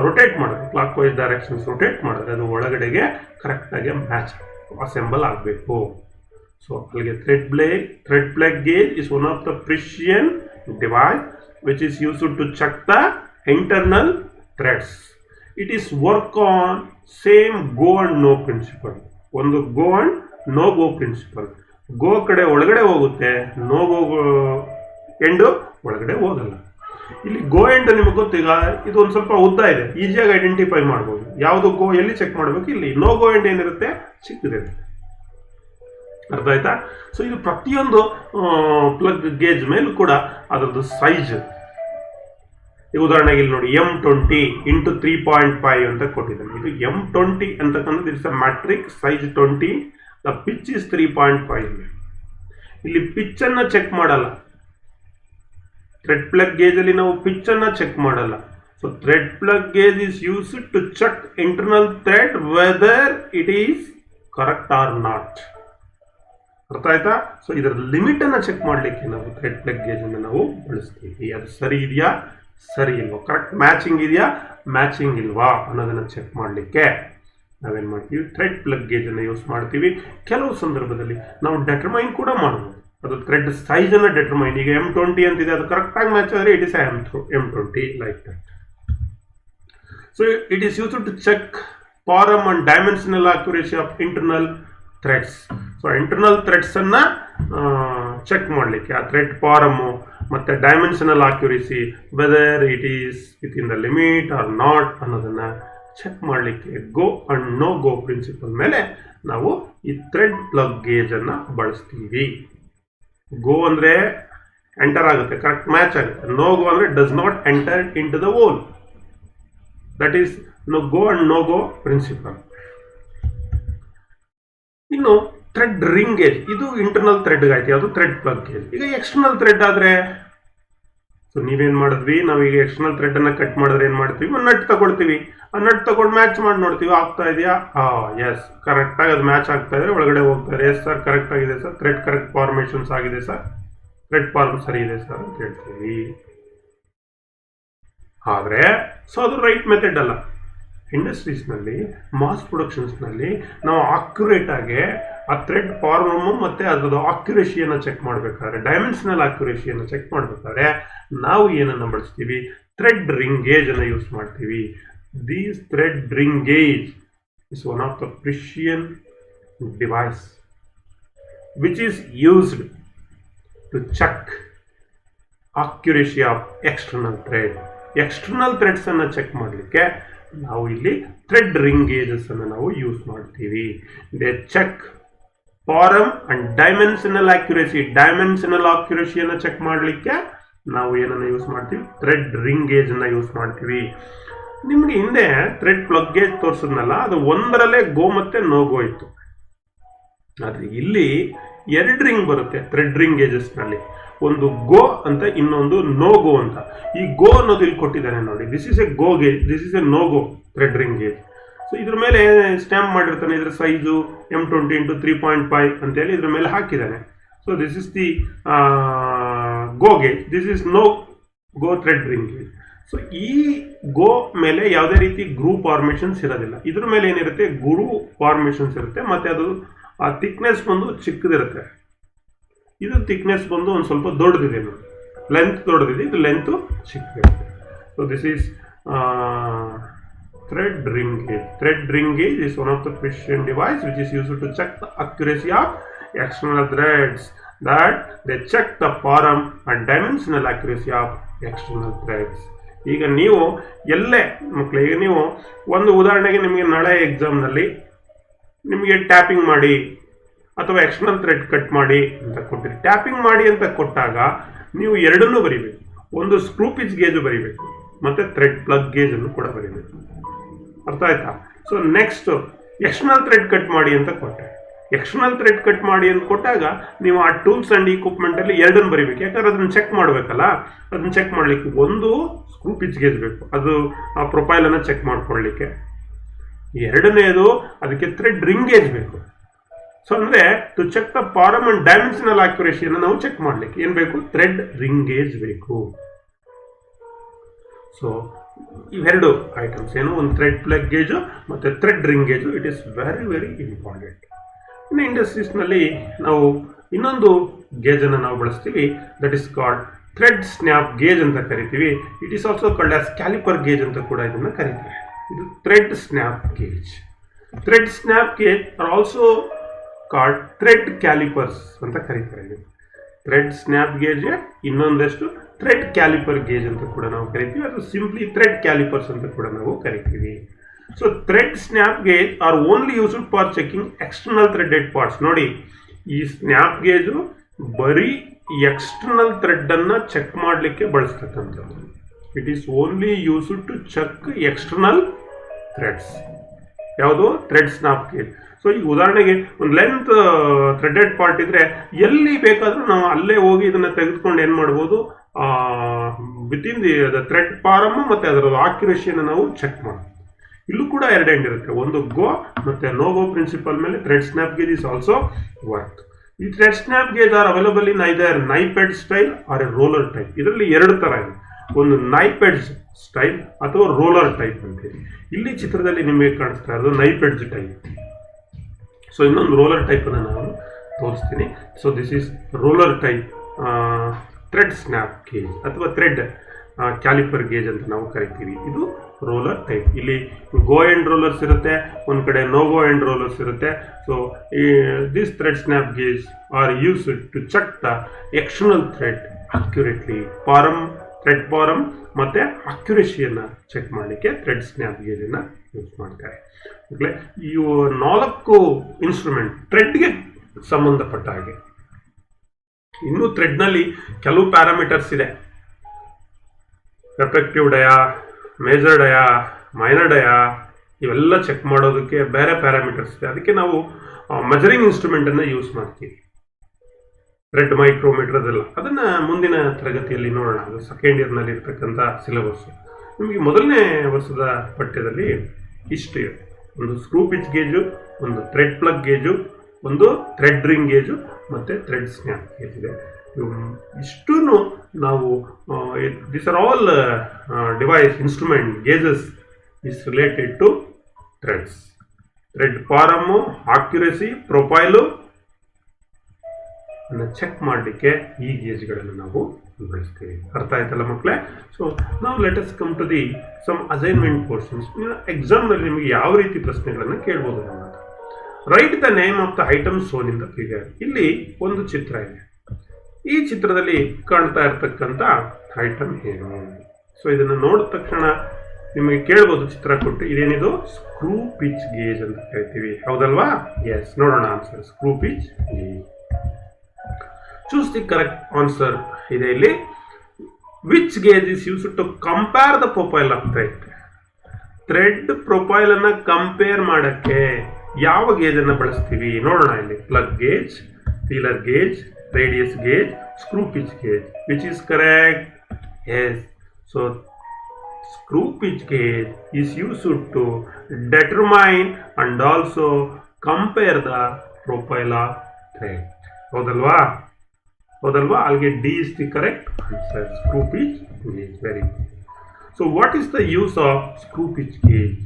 ರೊಟೇಟ್ ಮಾಡಿದ್ರೆ, ಕ್ಲಾಕ್ ವೈಸ್ ಡೈರೆಕ್ಷನ್ಸ್ ರೊಟೇಟ್ ಮಾಡಿದ್ರೆ ಅದು ಒಳಗಡೆಗೆ ಕರೆಕ್ಟ್ ಆಗಿ ಮ್ಯಾಚ್ ಅಸೆಂಬಲ್ ಆಗಬೇಕು. ಸೊ ಅಲ್ಲಿಗೆ thread plug gauge is one of the precision device which is used to check the internal threads. It is work on same go and no principle. ಒಂದು go and no go principle. Go ಕಡೆ ಒಳಗಡೆ ಹೋಗುತ್ತೆ, no ಗೋ end ಒಳಗಡೆ ಹೋಗಲ್ಲ. ಇಲ್ಲಿ ಗೋ end ನಿಮಗೆ ಗೊತ್ತೀಗ, ಇದು ಒಂದು ಸ್ವಲ್ಪ ಉದ್ದ ಇದೆ, ಈಸಿಯಾಗಿ ಐಡೆಂಟಿಫೈ ಮಾಡ್ಬೋದು ಯಾವುದು ಗೋ ಎಲ್ಲಿ ಚೆಕ್ ಮಾಡಬೇಕು. ಇಲ್ಲಿ ನೋ ಗೋ ಎಂಡ್ ಏನಿರುತ್ತೆ, ಚಿಕ್ಕದಿರುತ್ತೆ. ಅರ್ಥ ಆಯ್ತಾ? ಸೊ ಇದು ಪ್ರತಿಯೊಂದು ಪ್ಲಗ್ ಗೇಜ್ ಮೇಲೂ ಕೂಡ ಅದರದ್ದು ಸೈಜ್, ಈ ಉದಾಹರಣೆಗೆ ಇಲ್ಲಿ ನೋಡಿ M20 × 3.5 ಅಂತ ಕೊಟ್ಟಿದ್ದಾನೆ. ಇದು M20 ಅಂತಕ್ಕಂಥದ್ದು it's a metric size 20, the pitch is 3.5. ಇಲ್ಲಿ ಪಿಚ್ ಅನ್ನ ಚೆಕ್ ಮಾಡಲ್ಲ, ಥ್ರೆಡ್ ಪ್ಲಗ್ ಗೇಜ್ ಅಲ್ಲಿ ನಾವು ಪಿಚ್ ಅನ್ನ ಚೆಕ್ ಮಾಡಲ್ಲ. So thread plug gauge is used to check internal thread whether it is correct or not. ಅರ್ಥ ಆಯ್ತಾ? ಸೊ ಇದರ ಲಿಮಿಟ್ ಅನ್ನ ಚೆಕ್ ಮಾಡ್ಲಿಕ್ಕೆ ನಾವು ಥ್ರೆಡ್ ಪ್ಲಗ್ ಗೇಜ್ ಅನ್ನು ನಾವು ಬಳಸ್ತೀವಿ. ಅದು ಸರಿ ಇದೆಯಾ, ಸರಿ ಇಲ್ವಾ, ಕರೆಕ್ಟ್ ಮ್ಯಾಚಿಂಗ್ ಇದೆಯಾ, ಮ್ಯಾಚಿಂಗ್ ಇಲ್ವಾ ಅನ್ನೋದನ್ನ ಚೆಕ್ ಮಾಡಲಿಕ್ಕೆ ನಾವೇನ್ ಮಾಡ್ತೀವಿ, ಥ್ರೆಡ್ ಪ್ಲಗ್ ಗೇಜ್ ಅನ್ನು ಯೂಸ್ ಮಾಡ್ತೀವಿ. ಕೆಲವು ಸಂದರ್ಭದಲ್ಲಿ ನಾವು ಡೆಟರ್ಮೈನ್ ಕೂಡ ಮಾಡಬಹುದು. ಅದು ಥ್ರೆಡ್ ಸೈಜನ್ನು ಡಿಟರ್ಮೈನ್. ಈಗ M20 ಅಂತಿದೆ, ಅದು ಕರೆಕ್ಟಾಗಿ ಮ್ಯಾಚ್ ಆದರೆ it is M20 like that. So it is used to check form and dimensional accuracy of internal threads. So internal ಥ್ರೆಡ್ಸನ್ನು ಚೆಕ್ ಮಾಡಲಿಕ್ಕೆ ಆ ಥ್ರೆಡ್ ಫಾರಮು ಮತ್ತು dimensional accuracy whether it is within the limit or not ಅನ್ನೋದನ್ನು check ಮಾಡಲಿಕ್ಕೆ go and no go principle ಮೇಲೆ ನಾವು ಈ thread plug ಗೇಜನ್ನು ಬಳಸ್ತೀವಿ. ಗೋ ಅಂದರೆ ಎಂಟರ್ ಆಗುತ್ತೆ, ಕರೆಕ್ಟ್ ಮ್ಯಾಚ್ ಆಗುತ್ತೆ. ನೋ ಗೋ ಅಂದರೆ does not enter into the hole. That is go and no go principle. ಇನ್ನು ಥ್ರೆಡ್ ರಿಂಗ್ ಗೇಜ್, ಇದು ಇಂಟರ್ನಲ್ ಥ್ರೆಡ್ಗೆ ಆಯ್ತು, ಅದು ಥ್ರೆಡ್ ಪ್ಲಗ್ ಗೇಜ್. ಈಗ ಎಕ್ಸ್ಟರ್ನಲ್ ಥ್ರೆಡ್ ಆದರೆ ಸೊ ನೀವೇನು ಮಾಡಿದ್ವಿ, ನಾವೀಗ ಎಕ್ಸ್ಟರ್ನಲ್ ಥ್ರೆಡನ್ನು ಕಟ್ ಮಾಡಿದ್ರೆ ಏನು ಮಾಡ್ತೀವಿ, ಒಂದು ನಟ್ ತಗೊಳ್ತೀವಿ. ಆ ನಟ್ ತಗೊಂಡು ಮ್ಯಾಚ್ ಮಾಡಿ ನೋಡ್ತೀವಿ, ಆಗ್ತಾ ಇದೆಯಾ? ಎಸ್, ಕರೆಕ್ಟಾಗಿ ಅದು ಮ್ಯಾಚ್ ಆಗ್ತಾ ಇದ್ರೆ ಒಳಗಡೆ ಹೋಗ್ತಾರೆ. ಎಸ್ ಸರ್, ಕರೆಕ್ಟ್ ಆಗಿದೆ ಸರ್, ಥ್ರೆಡ್ ಕರೆಕ್ಟ್ ಫಾರ್ಮೇಷನ್ಸ್ ಆಗಿದೆ ಸರ್, ಥ್ರೆಡ್ ಫಾರ್ಮ್ ಸರಿ ಇದೆ ಸರ್ ಅಂತ ಹೇಳ್ತೀವಿ. ಆದರೆ ಸೊ ಅದು ರೈಟ್ ಮೆಥಡ್ ಅಲ್ಲ. ಇಂಡಸ್ಟ್ರೀಸ್ನಲ್ಲಿ, ಮಾಸ್ ಪ್ರೊಡಕ್ಷನ್ಸ್ನಲ್ಲಿ ನಾವು ಅಕ್ಯುರೇಟ್ ಆಗಿ ಆ ಥ್ರೆಡ್ ಫಾರ್ಮು ಮತ್ತು ಅದರದ್ದು ಅಕ್ಯುರೇಸಿಯನ್ನು ಚೆಕ್ ಮಾಡಬೇಕಾದ್ರೆ, ಡೈಮೆನ್ಷನಲ್ ಅಕ್ಯುರೇಸಿಯನ್ನು ಚೆಕ್ ಮಾಡಬೇಕಾದ್ರೆ ನಾವು ಏನನ್ನು ಬಳಸ್ತೀವಿ, ಥ್ರೆಡ್ ರಿಂಗ್ ಗೇಜನ್ನು ಯೂಸ್ ಮಾಡ್ತೀವಿ. These thread ring gauge is one of the precision device which is used to check accuracy of external thread. External threads ಅನ್ನು ಚೆಕ್ ಮಾಡಲಿಕ್ಕೆ ನಾವು ಇಲ್ಲಿ ಥ್ರೆಡ್ ರಿಂಗ್ ಗೇಜಸ್ ಅನ್ನು ನಾವು ಯೂಸ್ ಮಾಡ್ತೀವಿ. They check form and dimensional accuracy. Dimensional ಅಕ್ಯುರೇಸಿಯನ್ನು check ಮಾಡಲಿಕ್ಕೆ ನಾವು ಏನನ್ನು ಯೂಸ್ ಮಾಡ್ತೀವಿ, ಥ್ರೆಡ್ ರಿಂಗ್ ಗೇಜನ್ನು ಯೂಸ್ ಮಾಡ್ತೀವಿ. ನಿಮಗೆ ಹಿಂದೆ ಥ್ರೆಡ್ ಪ್ಲಗ್ ಗೇಜ್ ತೋರಿಸಿದ್ನಲ್ಲ, ಅದು ಒಂದರಲ್ಲೇ ಗೋ ಮತ್ತೆ ನೋ ಗೋ ಇತ್ತು. ಆದರೆ ಇಲ್ಲಿ 2 ರಿಂಗ್ ಬರುತ್ತೆ ಥ್ರೆಡ್ ರಿಂಗ್ ಗೇಜಸ್ನಲ್ಲಿ. ಒಂದು ಗೋ ಅಂತ, ಇನ್ನೊಂದು ನೋ ಗೋ ಅಂತ. ಈ ಗೋ ಅನ್ನೋದು ಇಲ್ಲಿ ಕೊಟ್ಟಿದ್ದಾನೆ ನೋಡಿ, this is a go gauge, this is a no go thread ring gauge. So ಇದ್ರ ಮೇಲೆ ಸ್ಟ್ಯಾಂಪ್ ಮಾಡಿರ್ತಾನೆ, ಇದ್ರ ಸೈಜು M20 × 3.5 ಅಂತೇಳಿ ಇದ್ರ ಮೇಲೆ ಹಾಕಿದ್ದಾನೆ. So this is the go gauge, this is no go thread ring gauge. So ಈ go ಮೇಲೆ ಯಾವುದೇ ರೀತಿ ಗ್ರೂವ್ ಫಾರ್ಮೇಷನ್ಸ್ ಇರೋದಿಲ್ಲ. ಇದ್ರ ಮೇಲೆ ಏನಿರುತ್ತೆ, ಗ್ರೂವ್ ಫಾರ್ಮೇಷನ್ಸ್ ಇರುತ್ತೆ, ಮತ್ತು ಅದು ಆ ಥಿಕ್ನೆಸ್ ಬಂದು ಚಿಕ್ಕದಿರುತ್ತೆ. ಇದು ಥಿಕ್ನೆಸ್ ಬಂದು ಒಂದು ಸ್ವಲ್ಪ ದೊಡ್ಡದಿದೆ ನೋಡಿ, ಲೆಂತ್ ದೊಡ್ಡದಿದೆ, ಇದು ಲೆಂತು ಚಿಕ್ಕದಿರುತ್ತೆ. So this is thread ring gauge. Thread ring gauge is one of the precision device which is used to check the accuracy of external threads, that they check the form and dimensional accuracy of external threads. ಈಗ ನೀವು ಎಲ್ಲೇ ಮಕ್ಕಳಿಗೆ, ನೀವು ಒಂದು ಉದಾಹರಣೆಗೆ ನಿಮಗೆ ನಾಳೆ ಎಕ್ಸಾಮ್ನಲ್ಲಿ ನಿಮಗೆ ಟ್ಯಾಪಿಂಗ್ ಮಾಡಿ ಅಥವಾ ಎಕ್ಸ್ಟರ್ನಲ್ ಥ್ರೆಡ್ ಕಟ್ ಮಾಡಿ ಅಂತ ಕೊಟ್ಟಿರಿ. ಟ್ಯಾಪಿಂಗ್ ಮಾಡಿ ಅಂತ ಕೊಟ್ಟಾಗ ನೀವು ಎರಡನ್ನೂ ಬರೀಬೇಕು. ಒಂದು ಸ್ಕ್ರೂ ಪಿಚ್ ಗೇಜು ಬರೀಬೇಕು ಮತ್ತು ಥ್ರೆಡ್ ಪ್ಲಗ್ ಗೇಜನ್ನು ಕೂಡ ಬರೀಬೇಕು. ಅರ್ಥ ಆಯ್ತಾ? So next external thread cut ಮಾಡಿ ಅಂತ ಕೊಟ್ಟೆ. ಎಕ್ಸ್ಟರ್ನಲ್ ಥ್ರೆಡ್ ಕಟ್ ಮಾಡಿ ಅಂತ ಕೊಟ್ಟಾಗ ನೀವು ಆ ಟೂಲ್ಸ್ ಆ್ಯಂಡ್ ಇಕ್ವಿಪ್ಮೆಂಟಲ್ಲಿ ಎರಡನ್ನು ಬರೀಬೇಕು. ಯಾಕಂದ್ರೆ ಅದನ್ನು ಚೆಕ್ ಮಾಡಬೇಕಲ್ಲ. ಅದನ್ನು ಚೆಕ್ ಮಾಡಲಿಕ್ಕೆ ಒಂದು ಸ್ಕ್ರೂ ಪಿಚ್ ಗೇಜ್ ಬೇಕು, ಅದು ಆ ಪ್ರೊಫೈಲನ್ನು ಚೆಕ್ ಮಾಡ್ಕೊಳ್ಳಿಕ್ಕೆ. ಎರಡನೇದು ಅದಕ್ಕೆ ಥ್ರೆಡ್ ರಿಂಗ್ ಗೇಜ್ ಬೇಕು. ಸೊ ಅಂದರೆ to check the form and dimensional ಅಕ್ಯುರೇಸಿಯನ್ನು ನಾವು ಚೆಕ್ ಮಾಡಲಿಕ್ಕೆ ಏನು ಬೇಕು, ಥ್ರೆಡ್ ರಿಂಗ್ ಗೇಜ್ ಬೇಕು. ಸೊ ಇವೆರಡು ಐಟಮ್ಸ್ ಏನು, ಒಂದು ಥ್ರೆಡ್ ಪ್ಲಗ್ ಗೇಜು ಮತ್ತು thread ring gauge, it is very very important. ಇನ್ನು ಇಂಡಸ್ಟ್ರೀಸ್ನಲ್ಲಿ ನಾವು ಇನ್ನೊಂದು ಗೇಜನ್ನು ನಾವು ಬಳಸ್ತೀವಿ, that is called thread snap gauge ಅಂತ ಕರಿತೀವಿ. It is also called as caliper gauge ಅಂತ ಕೂಡ ಇದನ್ನು ಕರಿತೀವಿ. ಇದು thread snap gauge. Thread snap gauge are also called thread callipers ಅಂತ ಕರೀತಾರೆ. ಥ್ರೆಡ್ ಸ್ನ್ಯಾಪ್ ಗೇಜ್ ಇನ್ನೊಂದಷ್ಟು ಥ್ರೆಡ್ ಕ್ಯಾಲಿಪರ್ ಗೇಜ್ ಅಂತ ಕೂಡ ನಾವು ಕರಿತೀವಿ. ಅದು ಸಿಂಪ್ಲಿ ಥ್ರೆಡ್ ಕ್ಯಾಲಿಪರ್ಸ್ ಅಂತ ಕೂಡ ನಾವು ಕರಿತೀವಿ. So thread snap gauge are only used for checking external threaded parts. ನೋಡಿ, ಈ ಸ್ನ್ಯಾಪ್ ಗೇಜು ಬರೀ ಎಕ್ಸ್ಟರ್ನಲ್ ಥ್ರೆಡ್ಡನ್ನು ಚೆಕ್ ಮಾಡಲಿಕ್ಕೆ ಬಳಸ್ತಕ್ಕಂಥದ್ದು. It is only used to check external threads. ಯಾವುದು? Thread snap gauge. ಸೊ ಈಗ ಉದಾಹರಣೆಗೆ ಒಂದು ಲೆಂತ್ ಥ್ರೆಡೆಡ್ ಪಾರ್ಟ್ ಇದ್ದರೆ ಎಲ್ಲಿ ಬೇಕಾದರೂ ನಾವು ಅಲ್ಲೇ ಹೋಗಿ ಇದನ್ನು ತೆಗೆದುಕೊಂಡು ಏನು ಮಾಡ್ಬೋದು, ವಿತಿನ್ ದಿ ಥ್ರೆಡ್ ಫಾರಮ್ ಮತ್ತು ಅದರ ಆಕ್ಯುರೇಸಿಯನ್ನು ನಾವು ಚೆಕ್ ಮಾಡ್ಬೋದು. ಇಲ್ಲೂ ಕೂಡ ಎರಡು ಎಂಡ್ ಇರುತ್ತೆ, ಒಂದು ಗೋ ಮತ್ತು ನೋ ಗೋ ಪ್ರಿನ್ಸಿಪಲ್ ಮೇಲೆ thread snap gauge is also work. ಈ thread snap gauge are available in either knife edge style or a roller type. ಇದರಲ್ಲಿ ಎರಡು ಥರ ಇದೆ, ಒಂದು ನೈಫ್ ಎಡ್ಜ್ ಸ್ಟೈಲ್ ಅಥವಾ ರೋಲರ್ ಟೈಪ್ ಅಂತೇಳಿ. ಇಲ್ಲಿ ಚಿತ್ರದಲ್ಲಿ ನಿಮಗೆ ಕಾಣಿಸ್ತಾ ಇರೋದು ನೈಫ್ ಎಡ್ಜ್ ಟೈಪ್. ಸೊ ಇನ್ನೊಂದು ರೋಲರ್ ಟೈಪನ್ನು ನಾವು ತೋರಿಸ್ತೀನಿ. So this is roller type thread snap gauge ಅಥವಾ ಥ್ರೆಡ್ ಕ್ಯಾಲಿಪರ್ ಗೇಜ್ ಅಂತ ನಾವು ಕರಿತೀವಿ. ಇದು ರೋಲರ್ ಟೈಪ್. ಇಲ್ಲಿ ಗೋ ಎಂಡ್ ರೋಲರ್ಸ್ ಇರುತ್ತೆ, ಒಂದು ಕಡೆ ನೋ ಗೋ ಎಂಡ್ ರೋಲರ್ಸ್ ಇರುತ್ತೆ. So this thread snap gauge are used to check the external thread accurately. Thread form ಮತ್ತು ಅಕ್ಯುರೇಸಿಯನ್ನು ಚೆಕ್ ಮಾಡಲಿಕ್ಕೆ ಥ್ರೆಡ್ ಸ್ನ್ಯಾಪ್ ಗೇಜನ್ನು ಯೂಸ್ ಮಾಡ್ತಾರೆ. ಇವು 4 ಇನ್ಸ್ಟ್ರೂಮೆಂಟ್ ಥ್ರೆಡ್ಗೆ ಸಂಬಂಧಪಟ್ಟ ಹಾಗೆ. ಇನ್ನು ಥ್ರೆಡ್ನಲ್ಲಿ ಕೆಲವು ಪ್ಯಾರಾಮೀಟರ್ಸ್ ಇದೆ. Effective dia, major dia, minor dia ಇವೆಲ್ಲ ಚೆಕ್ ಮಾಡೋದಕ್ಕೆ ಬೇರೆ ಪ್ಯಾರಾಮೀಟರ್ಸ್ ಇದೆ. ಅದಕ್ಕೆ ನಾವು ಮೆಜರಿಂಗ್ ಇನ್ಸ್ಟ್ರೂಮೆಂಟನ್ನು ಯೂಸ್ ಮಾಡ್ತೀವಿ. ಥ್ರೆಡ್ ಮೈಕ್ರೋಮೀಟರ್ ಅದೆಲ್ಲ ಅದನ್ನು ಮುಂದಿನ ತರಗತಿಯಲ್ಲಿ ನೋಡೋಣ. ಅದು ಸೆಕೆಂಡ್ ಇಯರ್ನಲ್ಲಿ ಇರ್ತಕ್ಕಂಥ ಸಿಲೆಬಸ್ಸು. ನಿಮಗೆ ಮೊದಲನೇ ವರ್ಷದ ಪಠ್ಯದಲ್ಲಿ ಇಷ್ಟು ಇದೆ. ಒಂದು ಸ್ಕ್ರೂ ಪಿಚ್ ಗೇಜು, ಒಂದು ಥ್ರೆಡ್ ಪ್ಲಗ್ ಗೇಜು, ಒಂದು ಥ್ರೆಡ್ ರಿಂಗ್ ಗೇಜು ಮತ್ತು ಥ್ರೆಡ್ ಸ್ನ್ಯಾಪ್ ಗೇಜ್ ಇದೆ. ಇಷ್ಟೂ ನಾವು this are all device instrument gauges is related to threads. Thread form, accuracy, profile ಅನ್ನು ಚೆಕ್ ಮಾಡಲಿಕ್ಕೆ ಈ ಗೇಜ್ಗಳನ್ನು ನಾವು ಬಳಸ್ತೀವಿ. ಅರ್ಥ ಆಯ್ತಲ್ಲ ಮಕ್ಕಳೇ? ಸೊ ನಾವು let us come to the some assignment portions. ಎಕ್ಸಾಮ್ನಲ್ಲಿ ನಿಮಗೆ ಯಾವ ರೀತಿ ಪ್ರಶ್ನೆಗಳನ್ನು ಕೇಳ್ಬೋದು ಅನ್ನೋದು. Write the name of the item shown in the figure. ಇಲ್ಲಿ ಒಂದು ಚಿತ್ರ ಇದೆ. ಈ ಚಿತ್ರದಲ್ಲಿ ಕಾಣ್ತಾ ಇರ್ತಕ್ಕಂಥ ಐಟಮ್ ಏನು? ಸೊ ಇದನ್ನು ನೋಡಿದ ತಕ್ಷಣ ನಿಮಗೆ ಕೇಳ್ಬೋದು, ಚಿತ್ರ ಕೊಟ್ಟು ಇದೇನಿದು ಸ್ಕ್ರೂ ಪಿಚ್ ಗೇಜ್ ಅಂತ ಹೇಳ್ತೀವಿ, ಹೌದಲ್ವಾ? ಎಸ್, ನೋಡೋಣ answer. Screw pitch gauge. Choose the correct answer ಇದೆ ಇಲ್ಲಿ. Which gauge is used to compare the profile of thread. Thread profile ಅನ್ನ ಕಂಪೇರ್ ಮಾಡಕ್ಕೆ ಯಾವ ಗೇಜ್ ಅನ್ನ ಬಳಸ್ತೀವಿ ನೋಡೋಣ. ಇಲ್ಲಿ plug gauge, feeler gauge, radius gauge, screw pitch gauge. Which is correct? Yes. So screw pitch gauge is used to determine and also compare the profile of thread. ಹೌದಲ್ವಾ? ಅಲ್ಲಿಗೆ D is the correct answer. Screw pitch gauge. Very good. So what is the use of screw pitch gauge?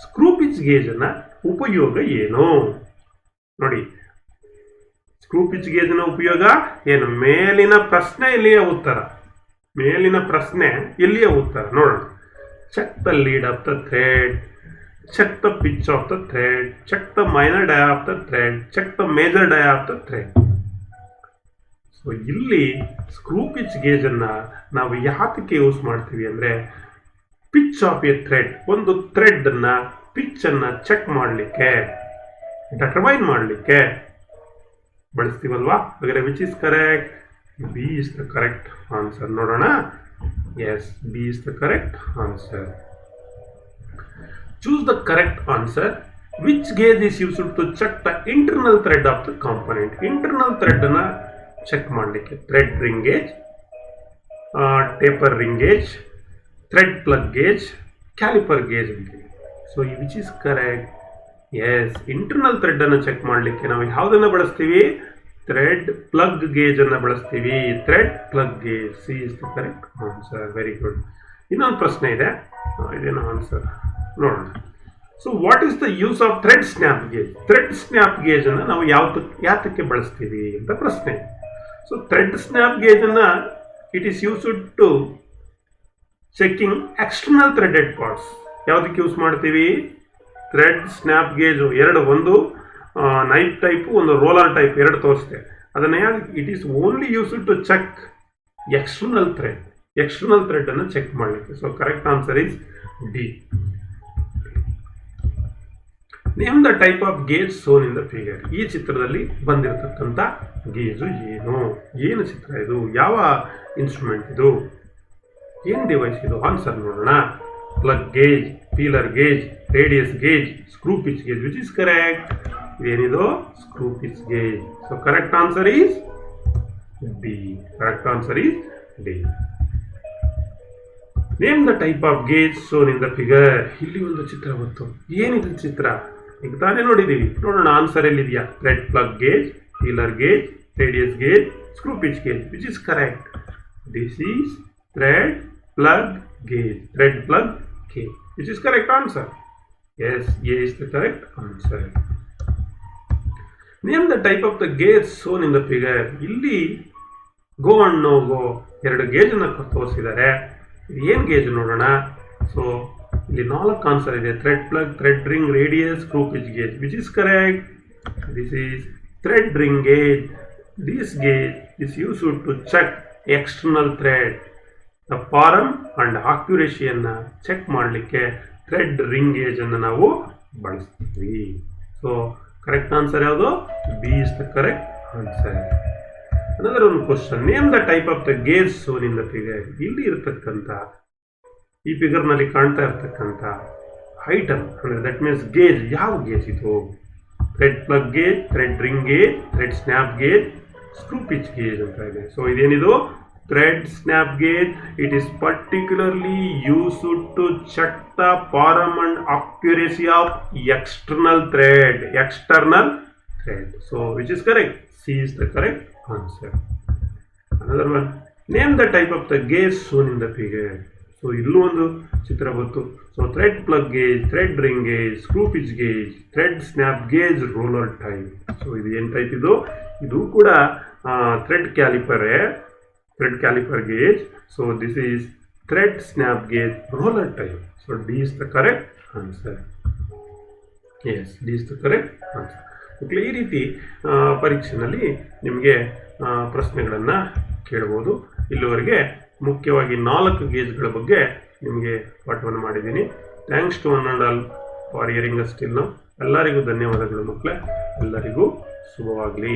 Screw pitch gauge ಅನ್ನ ಉಪಯೋಗ ಏನು ನೋಡಿ. Screw pitch ಗೇಜ್ನ ಉಪಯೋಗ ಏನು? ಮೇಲಿನ ಪ್ರಶ್ನೆ ಇಲ್ಲಿಯ ಉತ್ತರ. ನೋಡೋಣ. Check the lead of the thread, check the pitch of the thread, check the minor dia of the thread, check the major dia of the thread. So ಇಲ್ಲಿ ಸ್ಕ್ರೂ ಪಿಚ್ ಗೇಜ್ ಅನ್ನ ನಾವು ಯಾತಕ್ಕೆ ಯೂಸ್ ಮಾಡ್ತೀವಿ ಅಂದ್ರೆ, pitch of a thread, ಒಂದು thread ಅನ್ನ pitch ಅನ್ನ check ಮಾಡಲಿಕ್ಕೆ, ಡಿಟರ್ಮೈನ್ ಮಾಡಲಿಕ್ಕೆ ಬಳಸ್ತೀವಲ್ವಾ? ಹಾಗಾದ್ರೆ which is correct? B is the correct answer. ನೋಡೋಣ. Yes, B is the correct answer. Choose the correct answer. Which gauge is used to check the internal thread of the component. Internal thread ಅನ್ನ check ಮಾಡಲಿಕ್ಕೆ thread ring gauge, taper ring gauge, thread plug gauge, caliper gauge ಅಂತೀವಿ. So which is correct? Yes, internal thread ಅನ್ನು check ಮಾಡಲಿಕ್ಕೆ ನಾವು ಯಾವುದನ್ನು ಬಳಸ್ತೀವಿ? Thread plug gauge ಅನ್ನು ಬಳಸ್ತೀವಿ. Thread plug gauge. C is the correct answer. Very good. ಇನ್ನೊಂದು ಪ್ರಶ್ನೆ ಇದೆ, ಇದೇನು ಆನ್ಸರ್ ನೋಡೋಣ. So what is the use of thread snap gauge? Thread snap gauge ಅನ್ನು ನಾವು ಯಾತಕ್ಕೆ ಬಳಸ್ತೀವಿ ಅಂತ ಪ್ರಶ್ನೆ. ಸೊ ಥ್ರೆಡ್ ಸ್ನ್ಯಾಪ್ ಗೇಜ್ ಅನ್ನ it is used to checking external threaded parts. ಯಾವುದಕ್ಕೆ ಯೂಸ್ ಮಾಡ್ತೀವಿ? ಥ್ರೆಡ್ ಸ್ನ್ಯಾಪ್ ಗೇಜು ಎರಡು, ಒಂದು ನೈಫ್ ಟೈಪು, ಒಂದು ರೋಲರ್ ಟೈಪ್, ಎರಡು ತೋರಿಸ್ತೆ. ಅದನ್ನು it is only used to check external thread ಅನ್ನು ಚೆಕ್ ಮಾಡಲಿಕ್ಕೆ. So correct answer is D. Name the type of gauge shown in the figure. ಈ ಚಿತ್ರದಲ್ಲಿ ಬಂದಿರತಕ್ಕಂಥ ಗೇಜು ಏನು ಚಿತ್ರ ಇದು? ಯಾವ ಇನ್ಸ್ಟ್ರೂಮೆಂಟ್ ಇದು? ಏನು ಡಿವೈಸ್ ಇದು? ಆನ್ಸರ್ ನೋಡೋಣ. Plug gauge, feeler gauge, radius gauge, screw pitch gauge. Which is correct? ಇದೇನಿದು? Screw pitch gauge. So correct answer is D. Name the type of gauge shown in the figure. ಇಲ್ಲಿ ಒಂದು ಚಿತ್ರ ಬಂತು. ಏನಿದು ಚಿತ್ರ? ಈಗ ತಾನೇ ನೋಡಿದ್ದೀವಿ. ನೋಡೋಣ ಆನ್ಸರ್ ಎಲ್ಲಿದೆಯಾ? Thread plug gauge, feeler gauge, radius gauge, screw pitch gauge. Which is correct? This is thread plug gauge. Thread plug gauge. Which is correct answer? Yes, A is the correct answer. Name the type of the gauge shown in the figure. ಇಲ್ಲಿ go and no ಗೋ ಎರಡು ಗೇಜನ್ನು ತೋರಿಸಿದ್ದಾರೆ. ಏನು gauge ನೋಡೋಣ. So ಇಲ್ಲಿ 4 answer ಇದೆ. Thread plug, thread ring, radius, screw pitch gauge. Which is correct? This is thread ring gauge. This gauge is used to check external thread. The form and ಅಕ್ಯುರೇಸಿಯನ್ನು check ಮಾಡಲಿಕ್ಕೆ thread ring ಗೇಜನ್ನು ನಾವು ಬಳಸ್ತೀವಿ. So correct answer ಯಾವುದು? B is the correct answer. Another ಒಂದು question. Name the type of the gauge shown in the figure. ಇಲ್ಲಿ ಇರತಕ್ಕಂಥ ಈ ಫಿಗರ್ನಲ್ಲಿ ಕಾಣ್ತಾ ಇರತಕ್ಕಂಥ ಐಟಮ್ ಅಂದರೆ ದಟ್ ಮೀನ್ಸ್ ಗೇಜ್, ಯಾವ ಗೇಜ್ ಇದು? Thread plug gauge, thread ring gauge, thread snap gauge, screw pitch gauge ಅಂತ ಇದೆ. ಸೊ ಇದೇನಿದು? Thread snap gauge. It is particularly used to check the form and accuracy of external thread. So which is correct? C is the correct answer. Another one. Name the type of the gauge shown in the figure. So illu ಒಂದು ಚಿತ್ರ ಬಂತು. So thread plug gauge, thread ring gauge, screw pitch gauge, thread snap gauge, roller type. So ಇದು ಏನು type ಇದು? ಇದು ಕೂಡ thread caliper gauge. So this is thread snap gauge, roller type. So D is the correct answer. Yes, D is the correct answer. ಈ ರೀತಿ ಪರೀಕ್ಷೆಯಲ್ಲಿ ನಿಮಗೆ ಪ್ರಶ್ನೆಗಳನ್ನು ಕೇಳ್ಬೋದು. ಇಲ್ಲಿವರೆಗೆ ಮುಖ್ಯವಾಗಿ 4 ಗೇಜ್ಗಳ ಬಗ್ಗೆ ನಿಮಗೆ ಪಾಠವನ್ನು ಮಾಡಿದ್ದೀನಿ. Thanks to one and all for hearing us till now. ಎಲ್ಲರಿಗೂ ಧನ್ಯವಾದಗಳು ಮಕ್ಕಳೇ. ಎಲ್ಲರಿಗೂ ಶುಭವಾಗಲಿ.